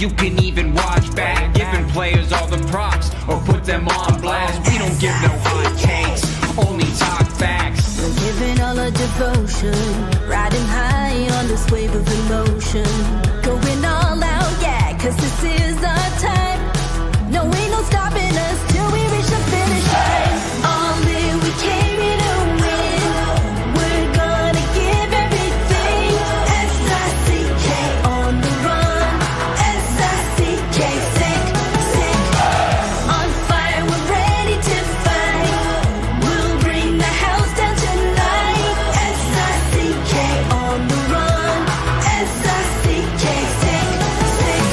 you can even watch back. Giving players all the props or put them on blast. We don't give no hot takes, only talk facts. We're giving all our devotion, riding high on this wave of emotion. Going all out, yeah, cause this is our time. No, ain't no stopping us till we reach the finish line. All in, we came here to win. We're gonna give everything. S-I-C-K on the run. S-I-C-K, sick, sick. On fire, we're ready to fight. We'll bring the house down tonight. S-I-C-K on the run. S-I-C-K, sick, sick.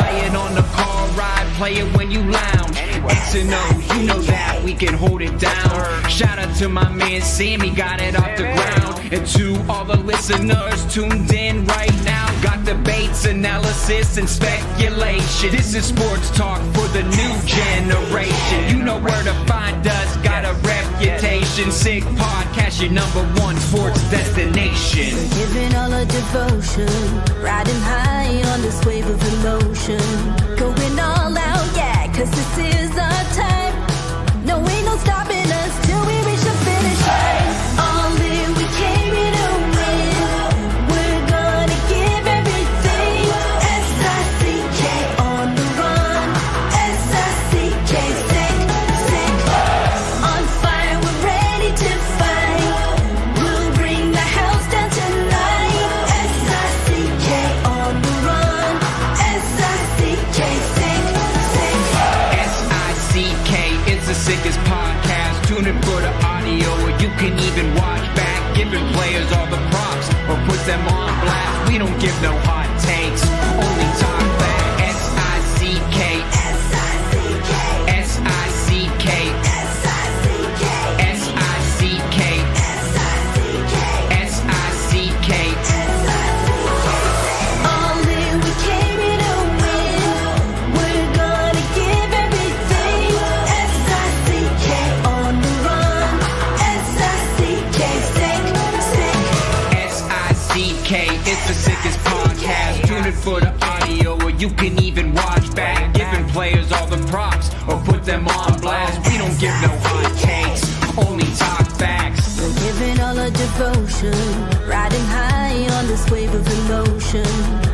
Play it on the car ride, play it when you lounge. X and O, you know that we can hold it down. Shout out to my man Sammy, got it off the ground. And to all the listeners tuned in right now, got debates, analysis, and speculation. This is sports talk for the new generation. You know where to find us, got a reputation. Sick Podcast, your #1 sports destination. Giving all our devotion, riding high on this wave of emotion. Going all out, yeah, cause this is our time. No, ain't no stopping us till we reach the finish line. All in, we came here to win. We're gonna give everything. S-I-C-K on the run. S-I-C-K, sick, sick. On fire, we're ready to fight. We'll bring the house down tonight. S-I-C-K on the run. S-I-C-K, sick, sick. S-I-C-K is the sickest podcast. Tune in for the audio, or you can even watch back. Giving players all the props or put them on blast. We don't give no hot takes, only talk back. S-I-C-K, S-I-C-K, S-I-C-K, S-I-C-K, S-I-C-K, S-I-C-K, All in, we came here to win. We're gonna give everything. S-I-C-K on the run. S-I-C-K, sick, sick. S-I-C-K, it's the sickest podcast. Tune in for the audio, or you can even watch back. Giving players all the props or put them on blast. We don't give no hot takes, only talk facts. We're giving all our devotion, riding high on this wave of emotion.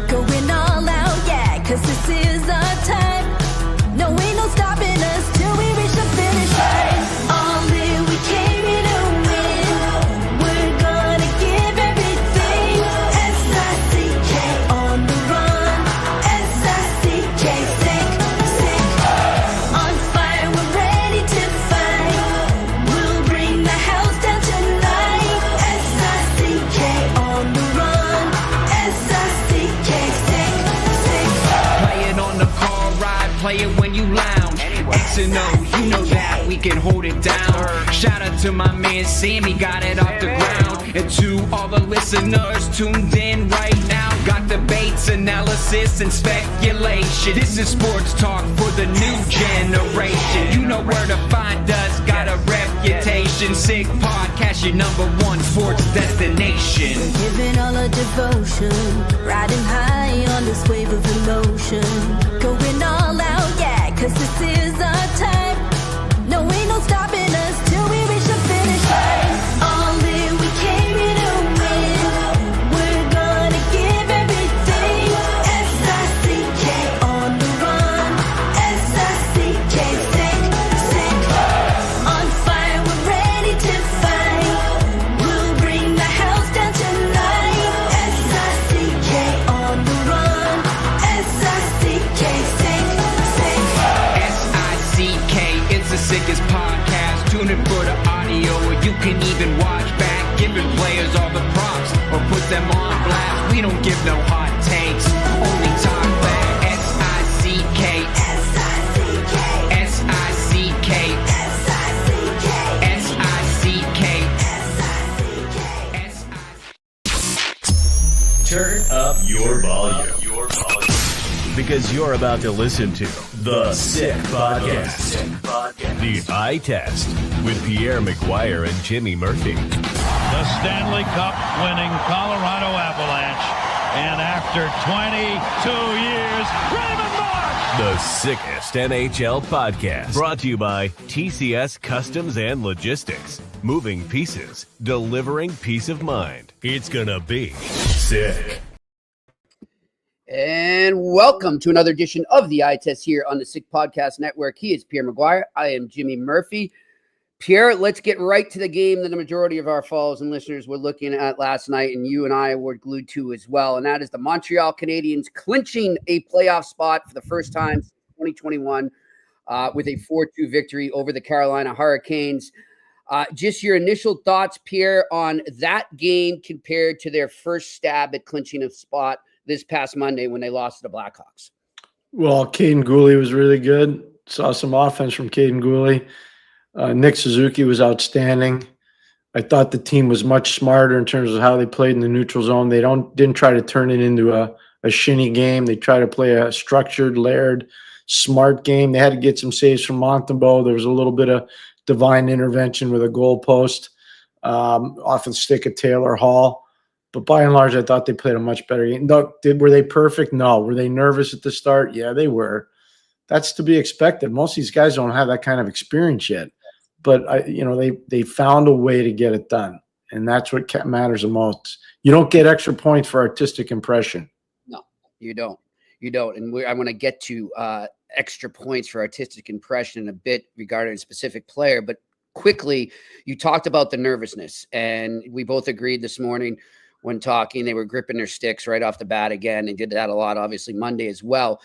Going all out, yeah, cause this is our time. No, ain't no stopping us till we reach the finish line. All in, we came here to win. We're gonna give everything. S-I-C-K on the run. S-I-C-K, sick, sick. On fire, we're ready to fight. We'll bring the house down tonight. S-I-C-K on the run. S-I-C-K, sick, sick. Play it on the car ride, play it when you lounge. X and O, you know that we can hold it down. Shout out to my man Sammy, got it off the ground. And to all the listeners tuned in right now, got debates, analysis, and speculation. This is sports talk for the new generation. You know where to find us, got a reputation. Sick Podcast, your #1 sports destination. Giving all our devotion, riding high on this wave of emotion. Going all out, yeah, cause this is our time. No, ain't no stopping us till we reach the finish line. All in, we came here to win. We're gonna give everything. S-I-C-K on the run. S-I-C-K, sick, sick. On fire, we're ready to fight. We'll bring the house down tonight. S-I-C-K on the run. S-I-C-K, sick, sick. S-I-C-K, it's the sickest podcast. Tune in for the audio, or you can even watch back. Giving players all the props or put them on blast. We don't give no hot takes, only talk back. S-I-C-K, S-I-C-K, S-I-C-K, S-I-C-K, S-I-C-K, S-I-C-K. Turn up your volume. Because you're about to listen to The Sick Podcast. The Eye Test with Pierre, McGuire, and Jimmy Murphy. The Stanley Cup winning Colorado Avalanche. And after 22 years, Raymond The sickest NHL podcast. Brought to you by TCS Customs and Logistics. Moving pieces, delivering peace of mind. It's gonna be sick. And welcome to another edition of the Eye Test here on the Sick Podcast Network. He is Pierre McGuire. I am Jimmy Murphy. Pierre, let's get right to the game that the majority of our followers and listeners were looking at last night, and you and I were glued to as well, and that is the Montreal Canadiens clinching a playoff spot for the first time since 2021 with a 4-2 victory over the Carolina Hurricanes. Just your initial thoughts, Pierre, on that game compared to their first stab at clinching a spot this past Monday when they lost to the Blackhawks. Well, Caden Gooley was really good. Saw some offense from Caden Gooley. Nick Suzuki was outstanding. I thought the team was much smarter in terms of how they played in the neutral zone. They didn't try to turn it into a shinny game. They tried to play a structured, layered, smart game. They had to get some saves from Montembeault. There was a little bit of divine intervention with a goal post off the stick of Taylor Hall. But by and large, I thought they played a much better game. No, were they perfect? No. Were they nervous at the start? Yeah, they were. That's to be expected. Most of these guys don't have that kind of experience yet. But, they found a way to get it done, and that's what matters the most. You don't get extra points for artistic impression. No, you don't. You don't. And I want to get to extra points for artistic impression in a bit regarding a specific player. But quickly, you talked about the nervousness, and we both agreed this morning when talking. They were gripping their sticks right off the bat again. They did that a lot, obviously, Monday as well.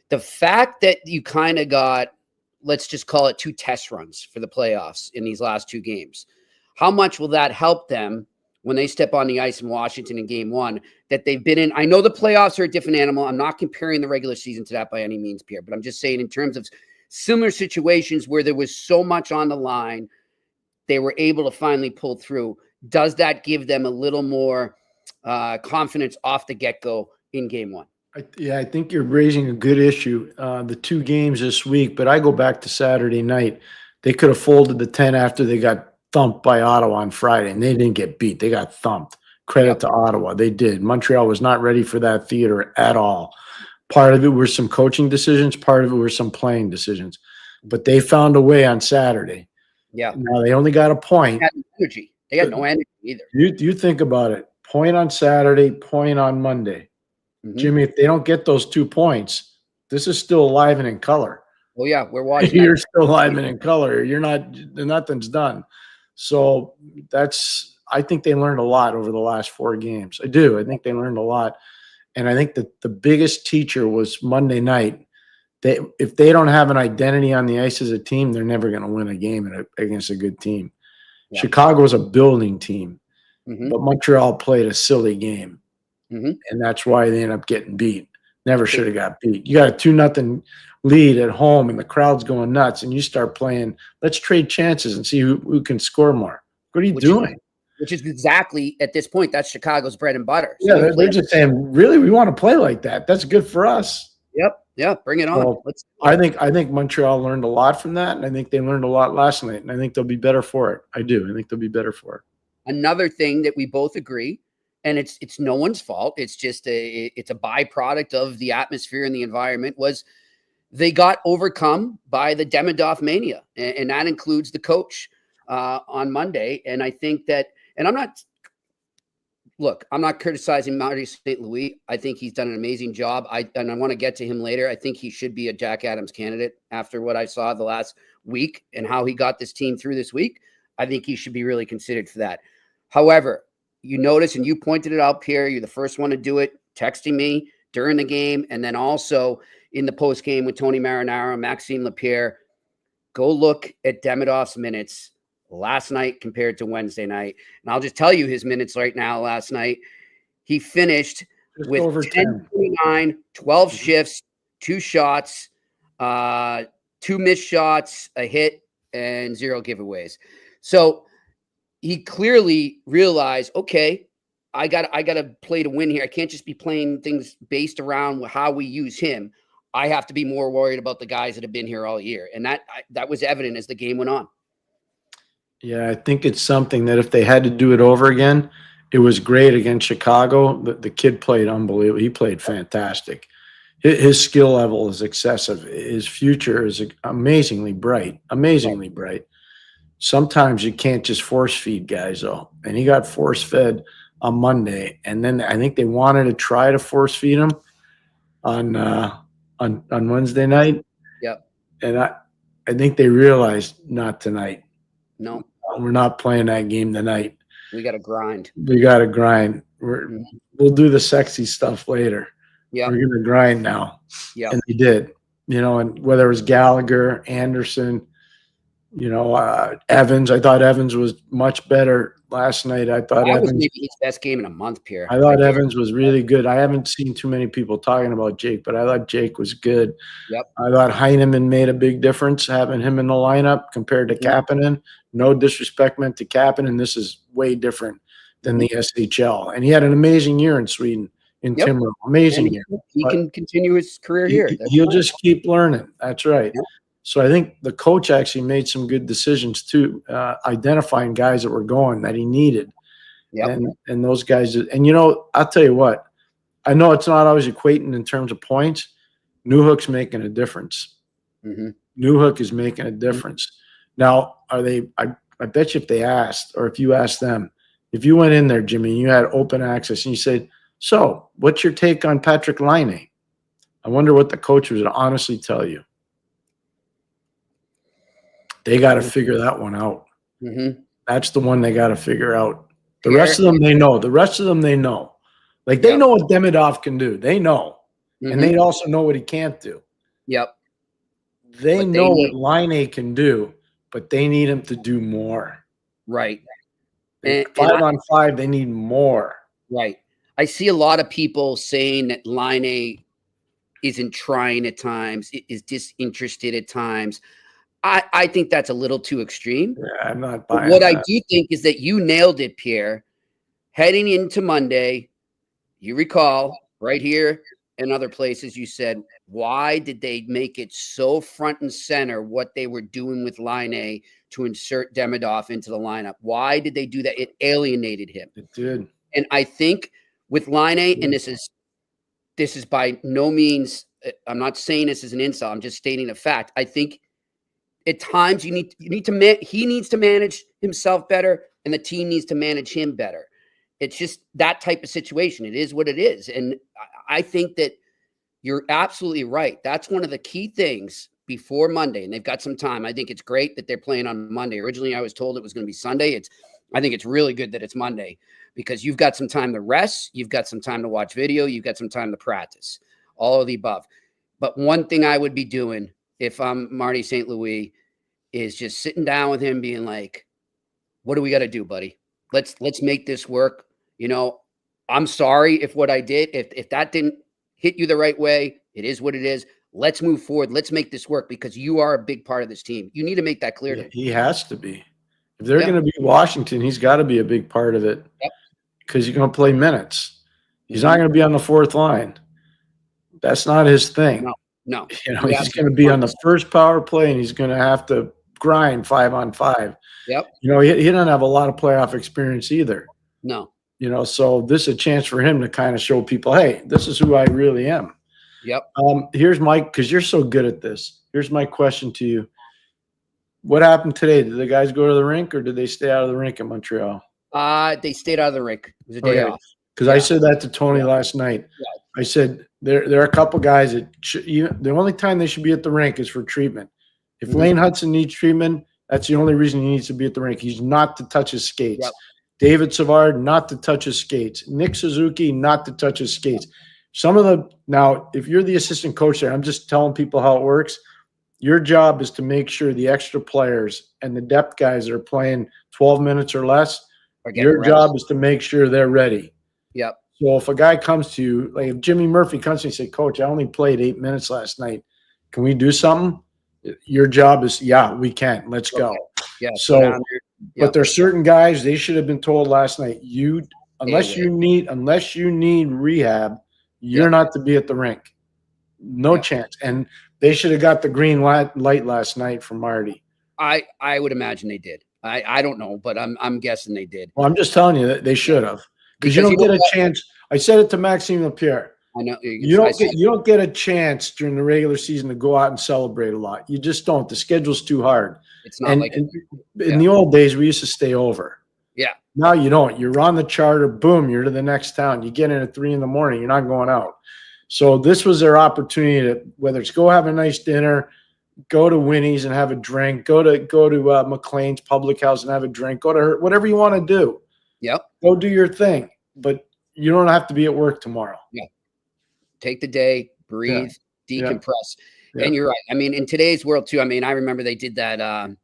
The fact that you kind of got, let's just call it 2 test runs for the playoffs in these last 2 games. How much will that help them when they step on the ice in Washington in game 1 that they've been in? I know the playoffs are a different animal. I'm not comparing the regular season to that by any means, Pierre, but I'm just saying in terms of similar situations where there was so much on the line, they were able to finally pull through. Does that give them a little more confidence off the get-go in game 1? I think you're raising a good issue. The 2 games this week, but I go back to Saturday night. They could have folded the 10 after they got thumped by Ottawa on Friday, and they didn't get beat. They got thumped. Credit to Ottawa. They did. Montreal was not ready for that theater at all. Part of it were some coaching decisions. Part of it were some playing decisions. But they found a way on Saturday. Yeah. Now, they only got a point. They had no energy. They had no energy either. You think about it. Point on Saturday, point on Monday. Mm-hmm. Jimmy, if they don't get those 2 points, this is still alive and in color. Oh, yeah, we're watching. You're still alive and in color. You're not – nothing's done. So I think they learned a lot over the last 4 games. I do. I think they learned a lot. And I think that the biggest teacher was Monday night. If they don't have an identity on the ice as a team, they're never going to win a game against a good team. Yeah. Chicago is a building team, but Montreal played a silly game. And that's why they end up getting beat. Never should have got beat. You got a 2-0 lead at home, and the crowd's going nuts, and you start playing, let's trade chances and see who can score more. What are you doing? Which is exactly, at this point, that's Chicago's bread and butter. So yeah, they're just saying, really, we want to play like that. That's good for us. Yep. Yeah, bring it on. So I think Montreal learned a lot from that, and I think they learned a lot last night, and I think they'll be better for it. I do. I think they'll be better for it. Another thing that we both agree, and it's no one's fault, it's just it's a byproduct of the atmosphere and the environment, was they got overcome by the Demidov mania, and that includes the coach on Monday. And I think that, and I'm not criticizing Marty St. Louis. I think he's done an amazing job. And I want to get to him later. I think he should be a Jack Adams candidate after what I saw the last week and how he got this team through this week. I think he should be really considered for that. However, you notice, and you pointed it out, Pierre, you're the first one to do it, texting me during the game, and then also in the post game with Tony Marinaro and Maxime Lapierre. Go look at Demidov's minutes last night compared to Wednesday night. And I'll just tell you his minutes right now last night. He finished with over 10-29, 12 shifts, 2 shots, 2 missed shots, a hit, and 0 giveaways. So he clearly realized, okay, I got to play to win here. I can't just be playing things based around how we use him. I have to be more worried about the guys that have been here all year. And that was evident as the game went on. Yeah, I think it's something that if they had to do it over again, it was great against Chicago. The kid played unbelievable. He played fantastic. his skill level is excessive. His future is amazingly bright. Amazingly bright. Sometimes you can't just force feed guys though, and he got force fed on Monday, and then I think they wanted to try to force feed him on Wednesday night. Yep. And I think they realized not tonight. No, we're not playing that game tonight. we got to grind. We got to grind. We'll do the sexy stuff later. Yeah, we're gonna grind now. Yeah, and they did. And whether it was Gallagher, Anderson, Evans. I thought Evans was much better last night. I thought that Evans was maybe his best game in a month, Pierre. I thought Evans was really good. I haven't seen too many people talking about Jake, but I thought Jake was good. Yep. I thought Heineman made a big difference having him in the lineup compared to Kapanen. No disrespect meant to Kapanen. This is way different than the SHL. And he had an amazing year in Sweden in Timrå. Amazing year. He can continue his career here. He'll just keep learning. That's right. Yep. So I think the coach actually made some good decisions too, identifying guys that were going that he needed. Yep. And those guys, and I'll tell you what, I know it's not always equating in terms of points. Newhook's making a difference. Mm-hmm. Newhook is making a difference. Now, I bet you if they asked, or if you asked them, if you went in there, Jimmy, and you had open access and you said, so what's your take on Patrik Laine? I wonder what the coach would honestly tell you. They got to figure that one out. Mm-hmm. That's the one they got to figure out. The rest of them, they know. The rest of them, they know. Like, they know what Demidov can do. They know. Mm-hmm. And they also know what he can't do. Yep. They know what Laine can do, but they need him to do more. Right. And 5-on-5, they need more. Right. I see a lot of people saying that Laine isn't trying at times, is disinterested at times. I think that's a little too extreme. Yeah, I'm not buying what that. I do think is that you nailed it, Pierre. Heading into Monday, you recall right here and other places, you said, why did they make it so front and center what they were doing with Laine to insert Demidov into the lineup? Why did they do that? It alienated him. It did. And I think with Laine, and this is by no means, I'm not saying this is an insult, I'm just stating a fact. I think at times he needs to manage himself better, and the team needs to manage him better. It's just that type of situation. It is what it is. And I think that you're absolutely right. That's one of the key things before Monday, and they've got some time. I think it's great that they're playing on Monday. Originally, I was told it was going to be Sunday. I think it's really good that it's Monday because you've got some time to rest. You've got some time to watch video. You've got some time to practice, all of the above. But one thing I would be doing if I'm Marty St. Louis is just sitting down with him being like, what do we got to do, buddy? Let's make this work. I'm sorry if what I did, if that didn't hit you the right way, it is what it is. Let's move forward. Let's make this work because you are a big part of this team. You need to make that clear to him. He has to be. If they're going to be Washington, he's got to be a big part of it because he's going to play minutes. He's not going to be on the fourth line. That's not his thing. No. He's going to be on the first power play, and he's going to have to grind 5-on-5. Yep. He doesn't have a lot of playoff experience either. No. So this is a chance for him to kind of show people, hey, this is who I really am. Yep. Here's because you're so good at this. Here's my question to you. What happened today? Did the guys go to the rink or did they stay out of the rink in Montreal? They stayed out of the rink. It was a day off. Because I said that to Tony last night. Yeah. I said there are a couple guys that the only time they should be at the rink is for treatment. If Laine Hudson needs treatment, that's the only reason he needs to be at the rink. He's not to touch his skates. Yep. David Savard, not to touch his skates. Nick Suzuki, not to touch his skates. Now, if you're the assistant coach there, I'm just telling people how it works. Your job is to make sure the extra players and the depth guys that are playing 12 minutes or less, your job is to make sure they're ready. Yep. So if a guy comes to you, like if Jimmy Murphy comes to you and say, Coach, I only played 8 minutes last night. Can we do something? Your job is, we can. Let's go. Yeah. So, but there's certain guys, they should have been told last night, unless you need rehab, you're not to be at the rink. No chance. And they should have got the green light last night from Marty. I would imagine they did. I don't know, but I'm guessing they did. Well, I'm just telling you that they should have. Because you don't get a chance. I said it to Maxime Lapierre. I know You don't get a chance during the regular season to go out and celebrate a lot. You just don't. The schedule's too hard. It's not in the old days, we used to stay over. Yeah. Now you don't. You're on the charter. Boom, you're to the next town. You get in at 3 a.m. You're not going out. So this was their opportunity to, whether it's go have a nice dinner, go to Winnie's and have a drink, go to McLean's Public House and have a drink, go to her, whatever you want to do. Yep. Go do your thing, but you don't have to be at work tomorrow. Yeah. Take the day, breathe, decompress. Yeah. And you're right. I mean, in today's world too, I mean, I remember they did that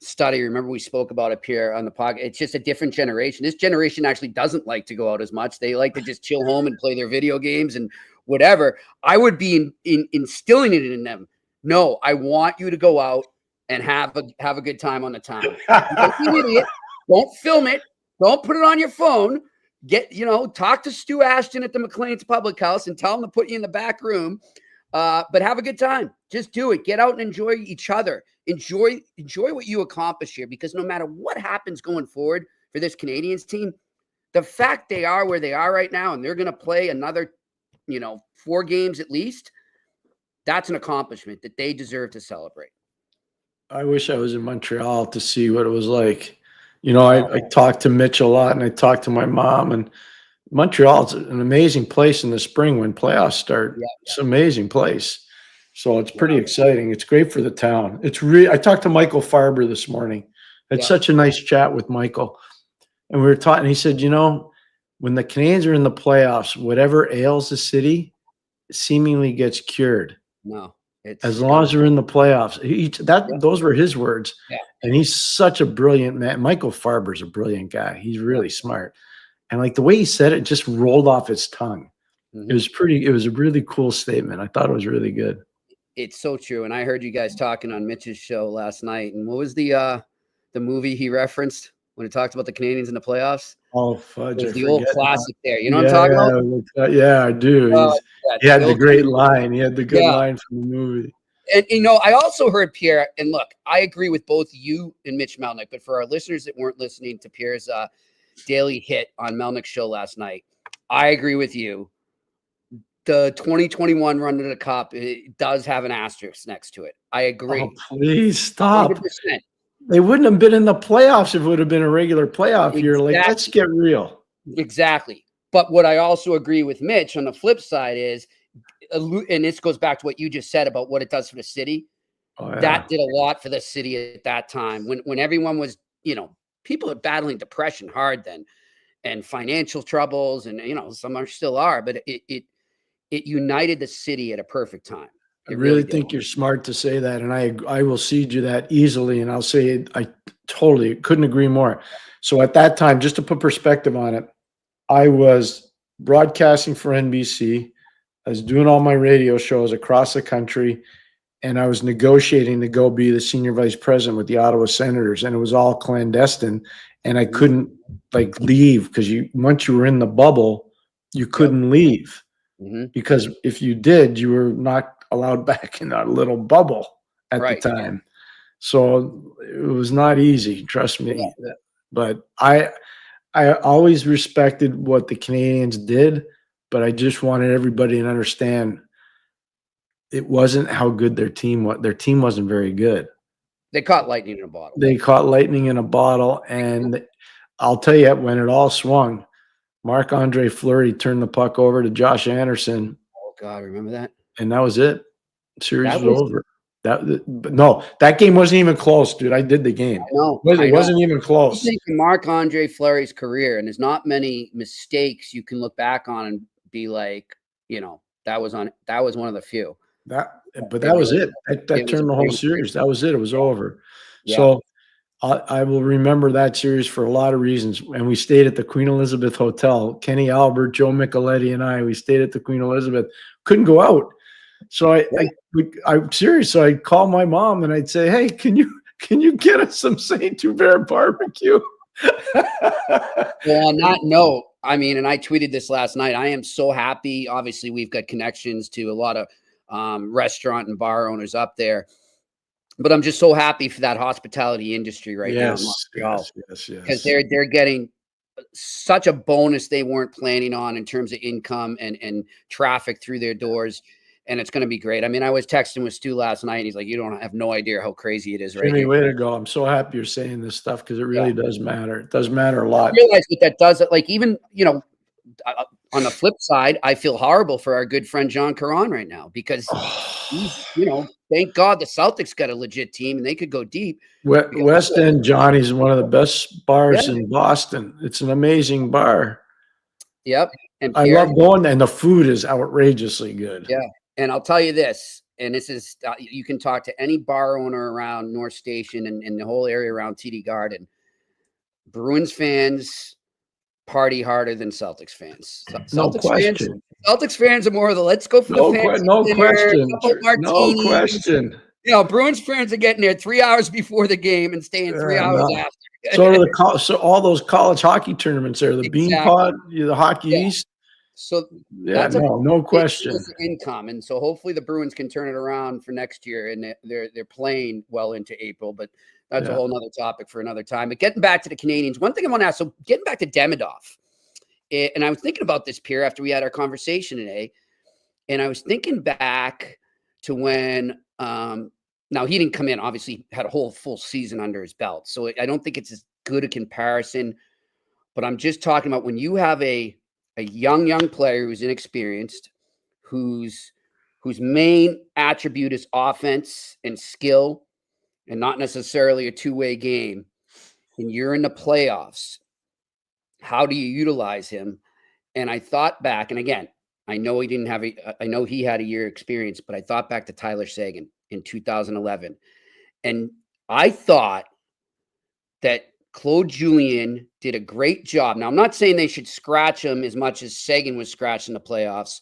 study. Remember we spoke about it here on the podcast. It's just a different generation. This generation actually doesn't like to go out as much. They like to just chill home and play their video games and whatever. I would be instilling it in them. No, I want you to go out and have a good time on the town. Don't be an idiot. Don't film it. Don't put it on your phone. Talk to Stu Ashton at the McLean's Public House and tell him to put you in the back room. But have a good time. Just do it. Get out and enjoy each other. Enjoy what you accomplish here, because no matter what happens going forward for this Canadiens team, the fact they are where they are right now and they're going to play another, 4 games at least, that's an accomplishment that they deserve to celebrate. I wish I was in Montreal to see what it was like. I talked to Mitch a lot and I talked to my mom, and Montreal's an amazing place in the spring when playoffs start. Yeah. It's an amazing place. So it's pretty exciting. It's great for the town. I talked to Michael Farber this morning. Had such a nice chat with Michael. And we were talking, he said, when the Canadiens are in the playoffs, whatever ails the city seemingly gets cured. No. As long as they're in the playoffs. Those were his words. Yeah. And he's such a brilliant man. Michael Farber's a brilliant guy. He's really smart. And like the way he said it just rolled off his tongue. Mm-hmm. It was a really cool statement. I thought it was really good. It's so true. And I heard you guys talking on Mitch's show last night. And what was the movie he referenced when he talked about the Canadiens in the playoffs? Oh, fudge. The old classic there. You know what I'm talking about? Yeah, I do. He had the great line. He had the good line from the movie. And, I also heard Pierre, and look, I agree with both you and Mitch Melnick, but for our listeners that weren't listening to Pierre's daily hit on Melnick's show last night, I agree with you. The 2021 run to the Cup, it does have an asterisk next to it. I agree. Oh, please stop. 100%. They wouldn't have been in the playoffs if it would have been a regular playoff year. Like, let's get real. Exactly. But what I also agree with Mitch on the flip side is, and this goes back to what you just said about what it does for the city. Oh, yeah. That did a lot for the city at that time when everyone was, people are battling depression hard then, and financial troubles, and some still are, but it united the city at a perfect time. I really think you're smart to say that, and I will cede you that easily, and I'll say I totally couldn't agree more. So at that time, just to put perspective on it, I was broadcasting for NBC. I was doing all my radio shows across the country, and I was negotiating to go be the senior vice president with the Ottawa Senators, and it was all clandestine, and I couldn't leave because once you were in the bubble, you couldn't leave because if you did, you were not allowed back in that little bubble at the time. So it was not easy, trust me. Yeah. But I always respected what the Canadiens did, but I just wanted everybody to understand it wasn't how good their team was. Their team wasn't very good. They caught lightning in a bottle. They caught lightning in a bottle, and I'll tell you, when it all swung, Marc-Andre Fleury turned the puck over to Josh Anderson. Oh, God, remember that? And that was it. Series was over. That game wasn't even close, dude. I did the game. It wasn't even close. I think Marc-Andre Fleury's career, and there's not many mistakes you can look back on and be like, that was one of the few. That was it. That turned the whole series. That was it. It was over. Yeah. So I will remember that series for a lot of reasons. And we stayed at the Queen Elizabeth Hotel. Kenny Albert, Joe Micheletti, and we stayed at the Queen Elizabeth. Couldn't go out. So I'm serious. So I'd call my mom and I'd say, "Hey, can you get us some Saint Hubert barbecue?" Well, on that note, and I tweeted this last night. I am so happy. Obviously, we've got connections to a lot of restaurant and bar owners up there, but I'm just so happy for that hospitality industry right now in Montreal. Yes. Because they're getting such a bonus they weren't planning on in terms of income and traffic through their doors. And it's going to be great. I mean, I was texting with Stu last night. And he's like, you don't have no idea how crazy it is right Jimmy, here. way to go. I'm so happy you're saying this stuff because it really does matter. It does matter a lot. I realize what that does. Like, even, on the flip side, I feel horrible for our good friend John Caron right now because he's, thank God the Celtics got a legit team and they could go deep. West End Johnny's is one of the best bars in Boston. It's an amazing bar. Yep. And I Pierre, love going there, and the food is outrageously good. Yeah. And I'll tell you this, and this is, you can talk to any bar owner around North Station and the whole area around TD Garden. Bruins fans party harder than Celtics fans. Celtics fans are more of the let's go for the fans. No question. Bruins fans are getting there 3 hours before the game and staying 3 hours after. So all those college hockey tournaments there, the Bean Pod, the Hockey East. So that's no question. Income, and so hopefully the Bruins can turn it around for next year, and they're playing well into April. But that's a whole nother topic for another time. But getting back to the Canadiens, one thing I want to ask. So getting back to Demidov, and I was thinking about this, Pierre, after we had our conversation today, and I was thinking back to when. Now, he didn't come in, obviously had a whole full season under his belt. So I don't think it's as good a comparison. But I'm just talking about when you have a young player who's inexperienced, whose main attribute is offense and skill and not necessarily a two-way game, and you're in the playoffs, how do you utilize him? And I thought back, and again, I know he had a year experience, but I thought back to Tyler Seguin in 2011. And I thought that Claude Julien did a great job. Now, I'm not saying they should scratch him as much as Seguin was scratched in the playoffs,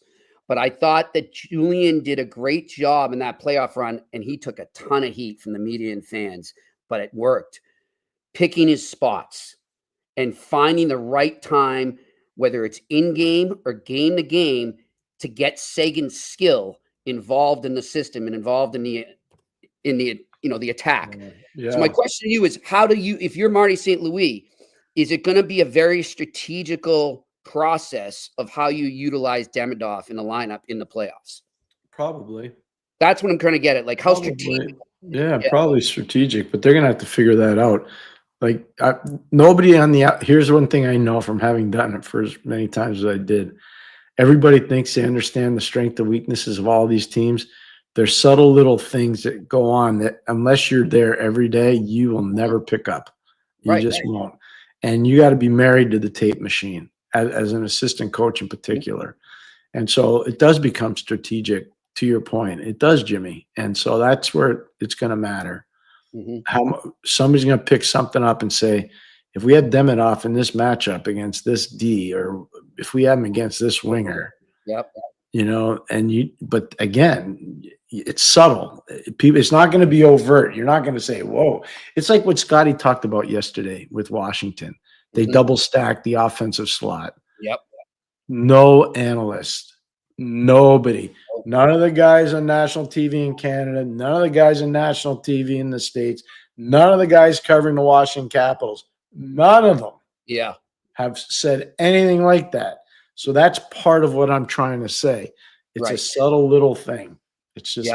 but I thought that Julien did a great job in that playoff run, and he took a ton of heat from the media and fans, but it worked. Picking his spots and finding the right time, whether it's in-game or game-to-game, to get Seguin's skill involved in the system and involved in the attack. Yeah. So my question to you is, how do you, if you're Marty St. Louis, is it going to be a very strategical process of how you utilize Demidov in the lineup in the playoffs? Probably. That's what I'm trying to get at. Like, how strategic? Yeah, probably strategic, but they're going to have to figure that out. Like, nobody on the here's one thing I know from having done it for as many times as I did. Everybody thinks they understand the strength and weaknesses of all these teams. There's subtle little things that go on that unless you're there every day, you will never pick up. You just won't. And you got to be married to the tape machine as an assistant coach in particular. And so it does become strategic, to your point. It does, Jimmy. And so that's where it's going to matter. Mm-hmm. How somebody's going to pick something up and say, if we had Demidov in this matchup against this D, or if we have him against this winger, but again, it's subtle. It's not going to be overt. You're not going to say, whoa. It's like what Scotty talked about yesterday with Washington. They double stacked the offensive slot. Yep. No analyst, nobody, none of the guys on national TV in Canada, none of the guys on national TV in the States, none of the guys covering the Washington Capitals, none of them have said anything like that. So that's part of what I'm trying to say. It's a subtle little thing. It's just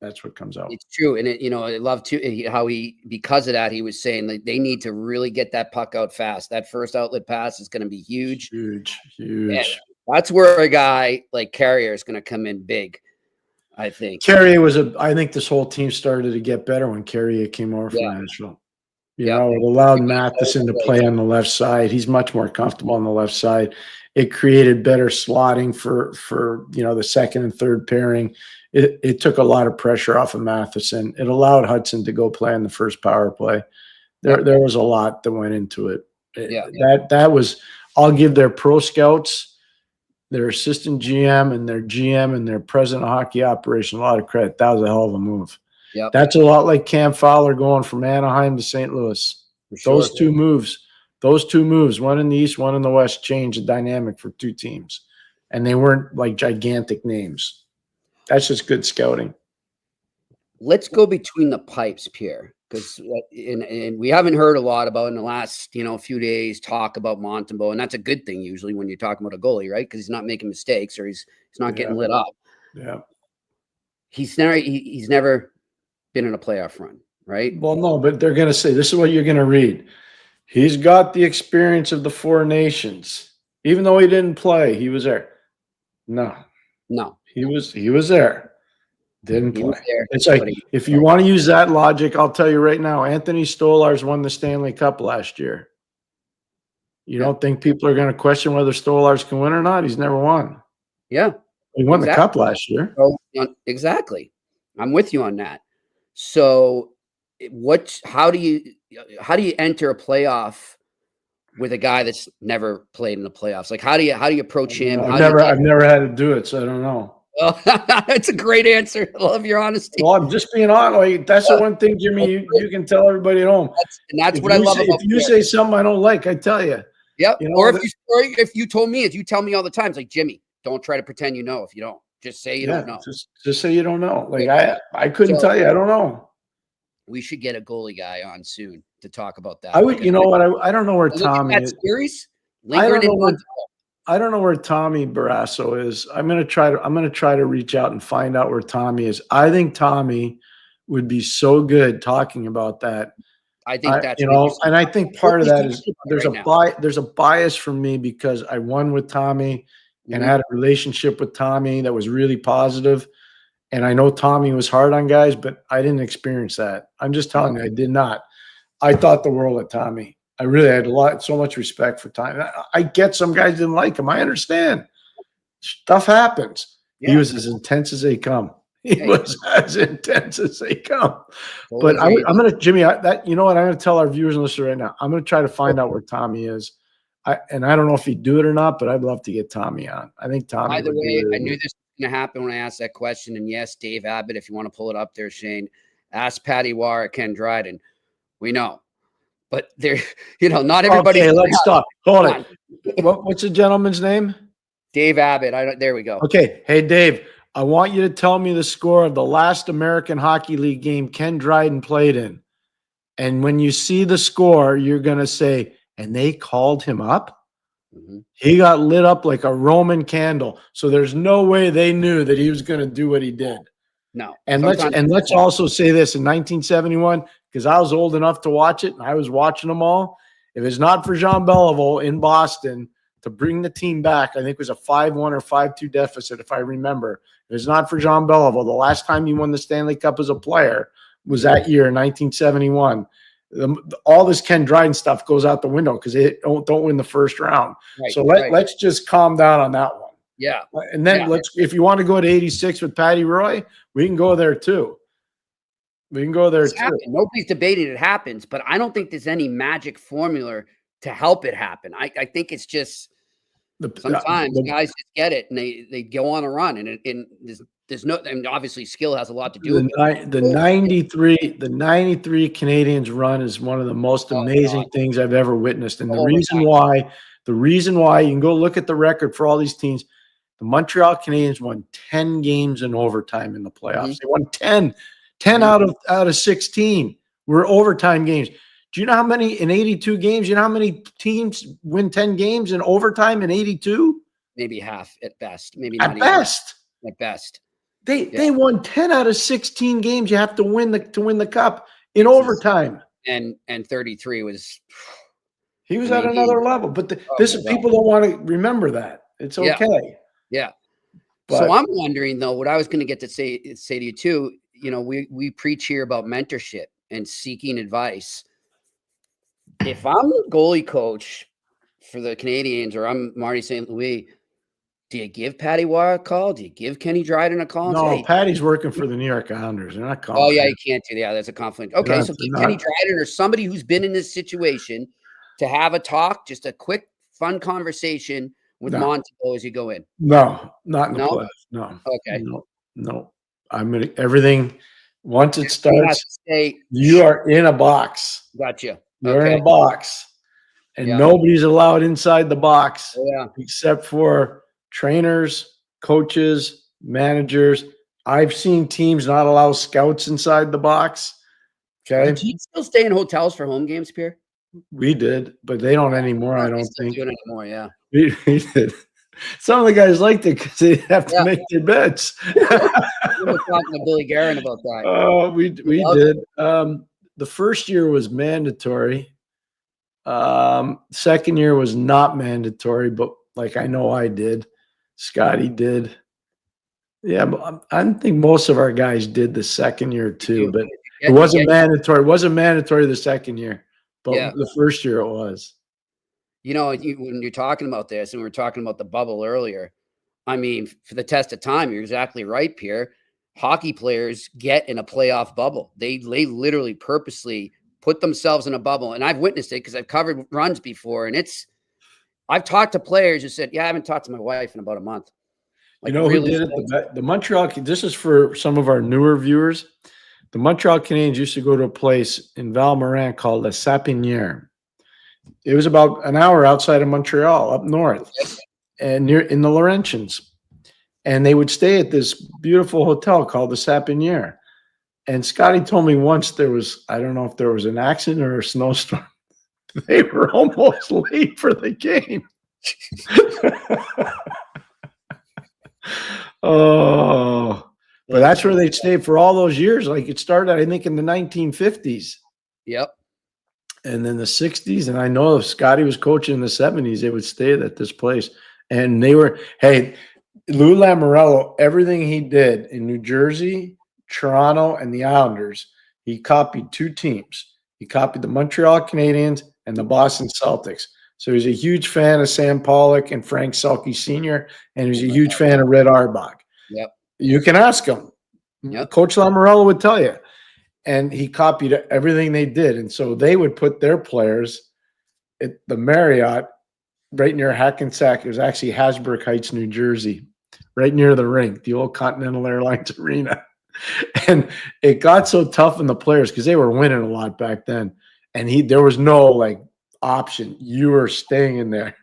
that's what comes out. It's true. And I love too how because of that, he was saying that they need to really get that puck out fast. That first outlet pass is going to be huge. Huge. And that's where a guy like Carrier is going to come in big, I think. Carrier I think this whole team started to get better when Carrier came over from Nashville. It allowed Matheson to play on the left side. He's much more comfortable on the left side. It created better slotting for the second and third pairing. It took a lot of pressure off of Matheson. It allowed Hudson to go play on the first power play. There was a lot that went into it. That was, I'll give their pro scouts, their assistant GM and their GM and their president of hockey operation a lot of credit. That was a hell of a move. Yep. That's a lot like Cam Fowler going from Anaheim to St. Louis. Those two moves, one in the East, one in the West, changed the dynamic for two teams. And they weren't like gigantic names. That's just good scouting. Let's go between the pipes, Pierre, because and we haven't heard a lot about in the last few days talk about Montembeault, and that's a good thing usually when you're talking about a goalie, right? Because he's not making mistakes or he's not getting lit up. Yeah. He's never been in a playoff run, right? Well, no, but they're going to say, this is what you're going to read. He's got the experience of the four nations. Even though he didn't play, he was there. No, he was there. Didn't play. It's like, if you want to use that logic, I'll tell you right now, Anthony Stolarz won the Stanley Cup last year. You don't think people are going to question whether Stolarz can win or not? He's never won. Yeah. He won the Cup last year. Oh, exactly. I'm with you on that. So how do you enter a playoff with a guy that's never played in the playoffs? Like, how do you approach him? I've never had to do it, so I don't know. Oh, that's a great answer. I love your honesty. Well, I'm just being honest. Like, that's the one thing, Jimmy, you can tell everybody at home. That's what I love about If you say something I don't like, I tell you. Yep. Or if you told me, as you tell me all the time, it's like, Jimmy, don't try to pretend you know if you don't. Just say you don't know. Just say you don't know. Like, I couldn't tell you. I don't know. We should get a goalie guy on soon to talk about that. I would. You know what? I don't know where Tommy is. Series, I don't know where Tommy Barrasso is. I'm gonna try to reach out and find out where Tommy is. I think Tommy would be so good talking about that. I think that's and I think part of that is there's a bias from me because I won with Tommy and had a relationship with Tommy that was really positive. And I know Tommy was hard on guys, but I didn't experience that. I'm just telling you, I did not. I thought the world of Tommy. I really had so much respect for Tommy. I get some guys didn't like him. I understand. Stuff happens. Yeah. He was as intense as they come. He was as intense as they come. But I'm going to, Jimmy, you know what? I'm going to tell our viewers and listeners right now. I'm going to try to find out where Tommy is. And I don't know if he'd do it or not, but I'd love to get Tommy on. I think Tommy. By the way, I knew this was going to happen when I asked that question. And yes, Dave Abbott, if you want to pull it up there, Shane, ask Patty War at Ken Dryden. We know. But there, not everybody. Okay, let's stop. Hold on. What's the gentleman's name? Dave Abbott. There we go. Okay. Hey, Dave, I want you to tell me the score of the last American Hockey League game Ken Dryden played in. And when you see the score, you're going to say, and they called him up? Mm-hmm. He got lit up like a Roman candle. So there's no way they knew that he was going to do what he did. No. And let's also say this, in 1971, because I was old enough to watch it and I was watching them all. If it's not for Jean Beliveau in Boston to bring the team back, I think it was a 5-1 or 5-2 deficit, if I remember. If it's not for Jean Beliveau, the last time he won the Stanley Cup as a player was that year, 1971. All this Ken Dryden stuff goes out the window because they don't win the first round. Right, so let's just calm down on that one. Yeah. And then if you want to go to 86 with Patty Roy, we can go there too. Nobody's debating it happens, but I don't think there's any magic formula to help it happen. I think it's just sometimes guys just get it and they go on a run and there's no, and obviously skill has a lot to do with it. The 93 Canadiens run is one of the most amazing things I've ever witnessed. And the reason why you can go look at the record for all these teams. The Montreal Canadiens won 10 games in overtime in the playoffs. They won 10 out of 16 were overtime games. Do you know how many in 82 games? You know how many teams win 10 games in overtime in 82? Maybe half at best. Maybe at best. At best. They won 10 out of 16 games. You have to win the cup in overtime. And 33 was. He was at another level. But people don't want to remember that. It's okay. Yeah. So I'm wondering though, what I was going to get to say to you too, we preach here about mentorship and seeking advice. If I'm the goalie coach for the Canadiens or I'm Marty St. Louis, do you give Patty War a call? Do you give Kenny Dryden a call? No, Patty's working for the New York Islanders. They're not calling. Oh yeah, you can't do that. Yeah, that's a conflict. Okay, so give Kenny Dryden or somebody who's been in this situation to have a talk, just a quick, fun conversation with Montembeault as you go in. No, not in the playoffs. No. Okay. No. I'm gonna everything. Once it starts, you are in a box. Gotcha. You're in a box, and nobody's allowed inside the box except for trainers, coaches, managers. I've seen teams not allow scouts inside the box. Okay. Do you still stay in hotels for home games, Pierre? We did, but they don't anymore, I They don't still think. do it anymore, yeah. We did. Some of the guys liked it because they have to Yeah. make their bets. We were talking to Billy Guerin about that. Oh, we loved did. The first year was mandatory. Second year was not mandatory, but like I know I did. Scotty did. Yeah, but I think most of our guys did the second year too, but it wasn't mandatory. It wasn't mandatory the second year, but the first year it was. You know, when you're talking about this, and we were talking about the bubble earlier, I mean, for the test of time, you're exactly right, Pierre. Hockey players get in a playoff bubble. They literally purposely put themselves in a bubble. And I've witnessed it because I've covered runs before. And I've talked to players who said, yeah, I haven't talked to my wife in about a month. Like, you know really who did it? The Montreal, this is for some of our newer viewers. The Montreal Canadiens used to go to a place in Val-Morin called La Sapinière. It was about an hour outside of Montreal, up north, and near in the Laurentians. And they would stay at this beautiful hotel called the Sapinière. And Scotty told me once there was, I don't know if there was an accident or a snowstorm. They were almost late for the game. Oh, but that's where they stayed for all those years. Like it started, I think, in the 1950s. Yep. And then the 60s. And I know if Scotty was coaching in the 70s, they would stay at this place. And they were, hey, Lou Lamoriello, everything he did in New Jersey, Toronto, and the Islanders, he copied two teams. He copied the Montreal Canadiens and the Boston Celtics. So he's a huge fan of Sam Pollock and Frank Selke Sr., and he's a huge fan of Red Auerbach. Yep. You can ask him. Yep. Coach Lamoriello would tell you. And he copied everything they did. And so they would put their players at the Marriott right near Hackensack. It was actually Hasbrook Heights, New Jersey, right near the rink, the old Continental Airlines Arena. And it got so tough on the players because they were winning a lot back then. And there was no like option. You were staying in there.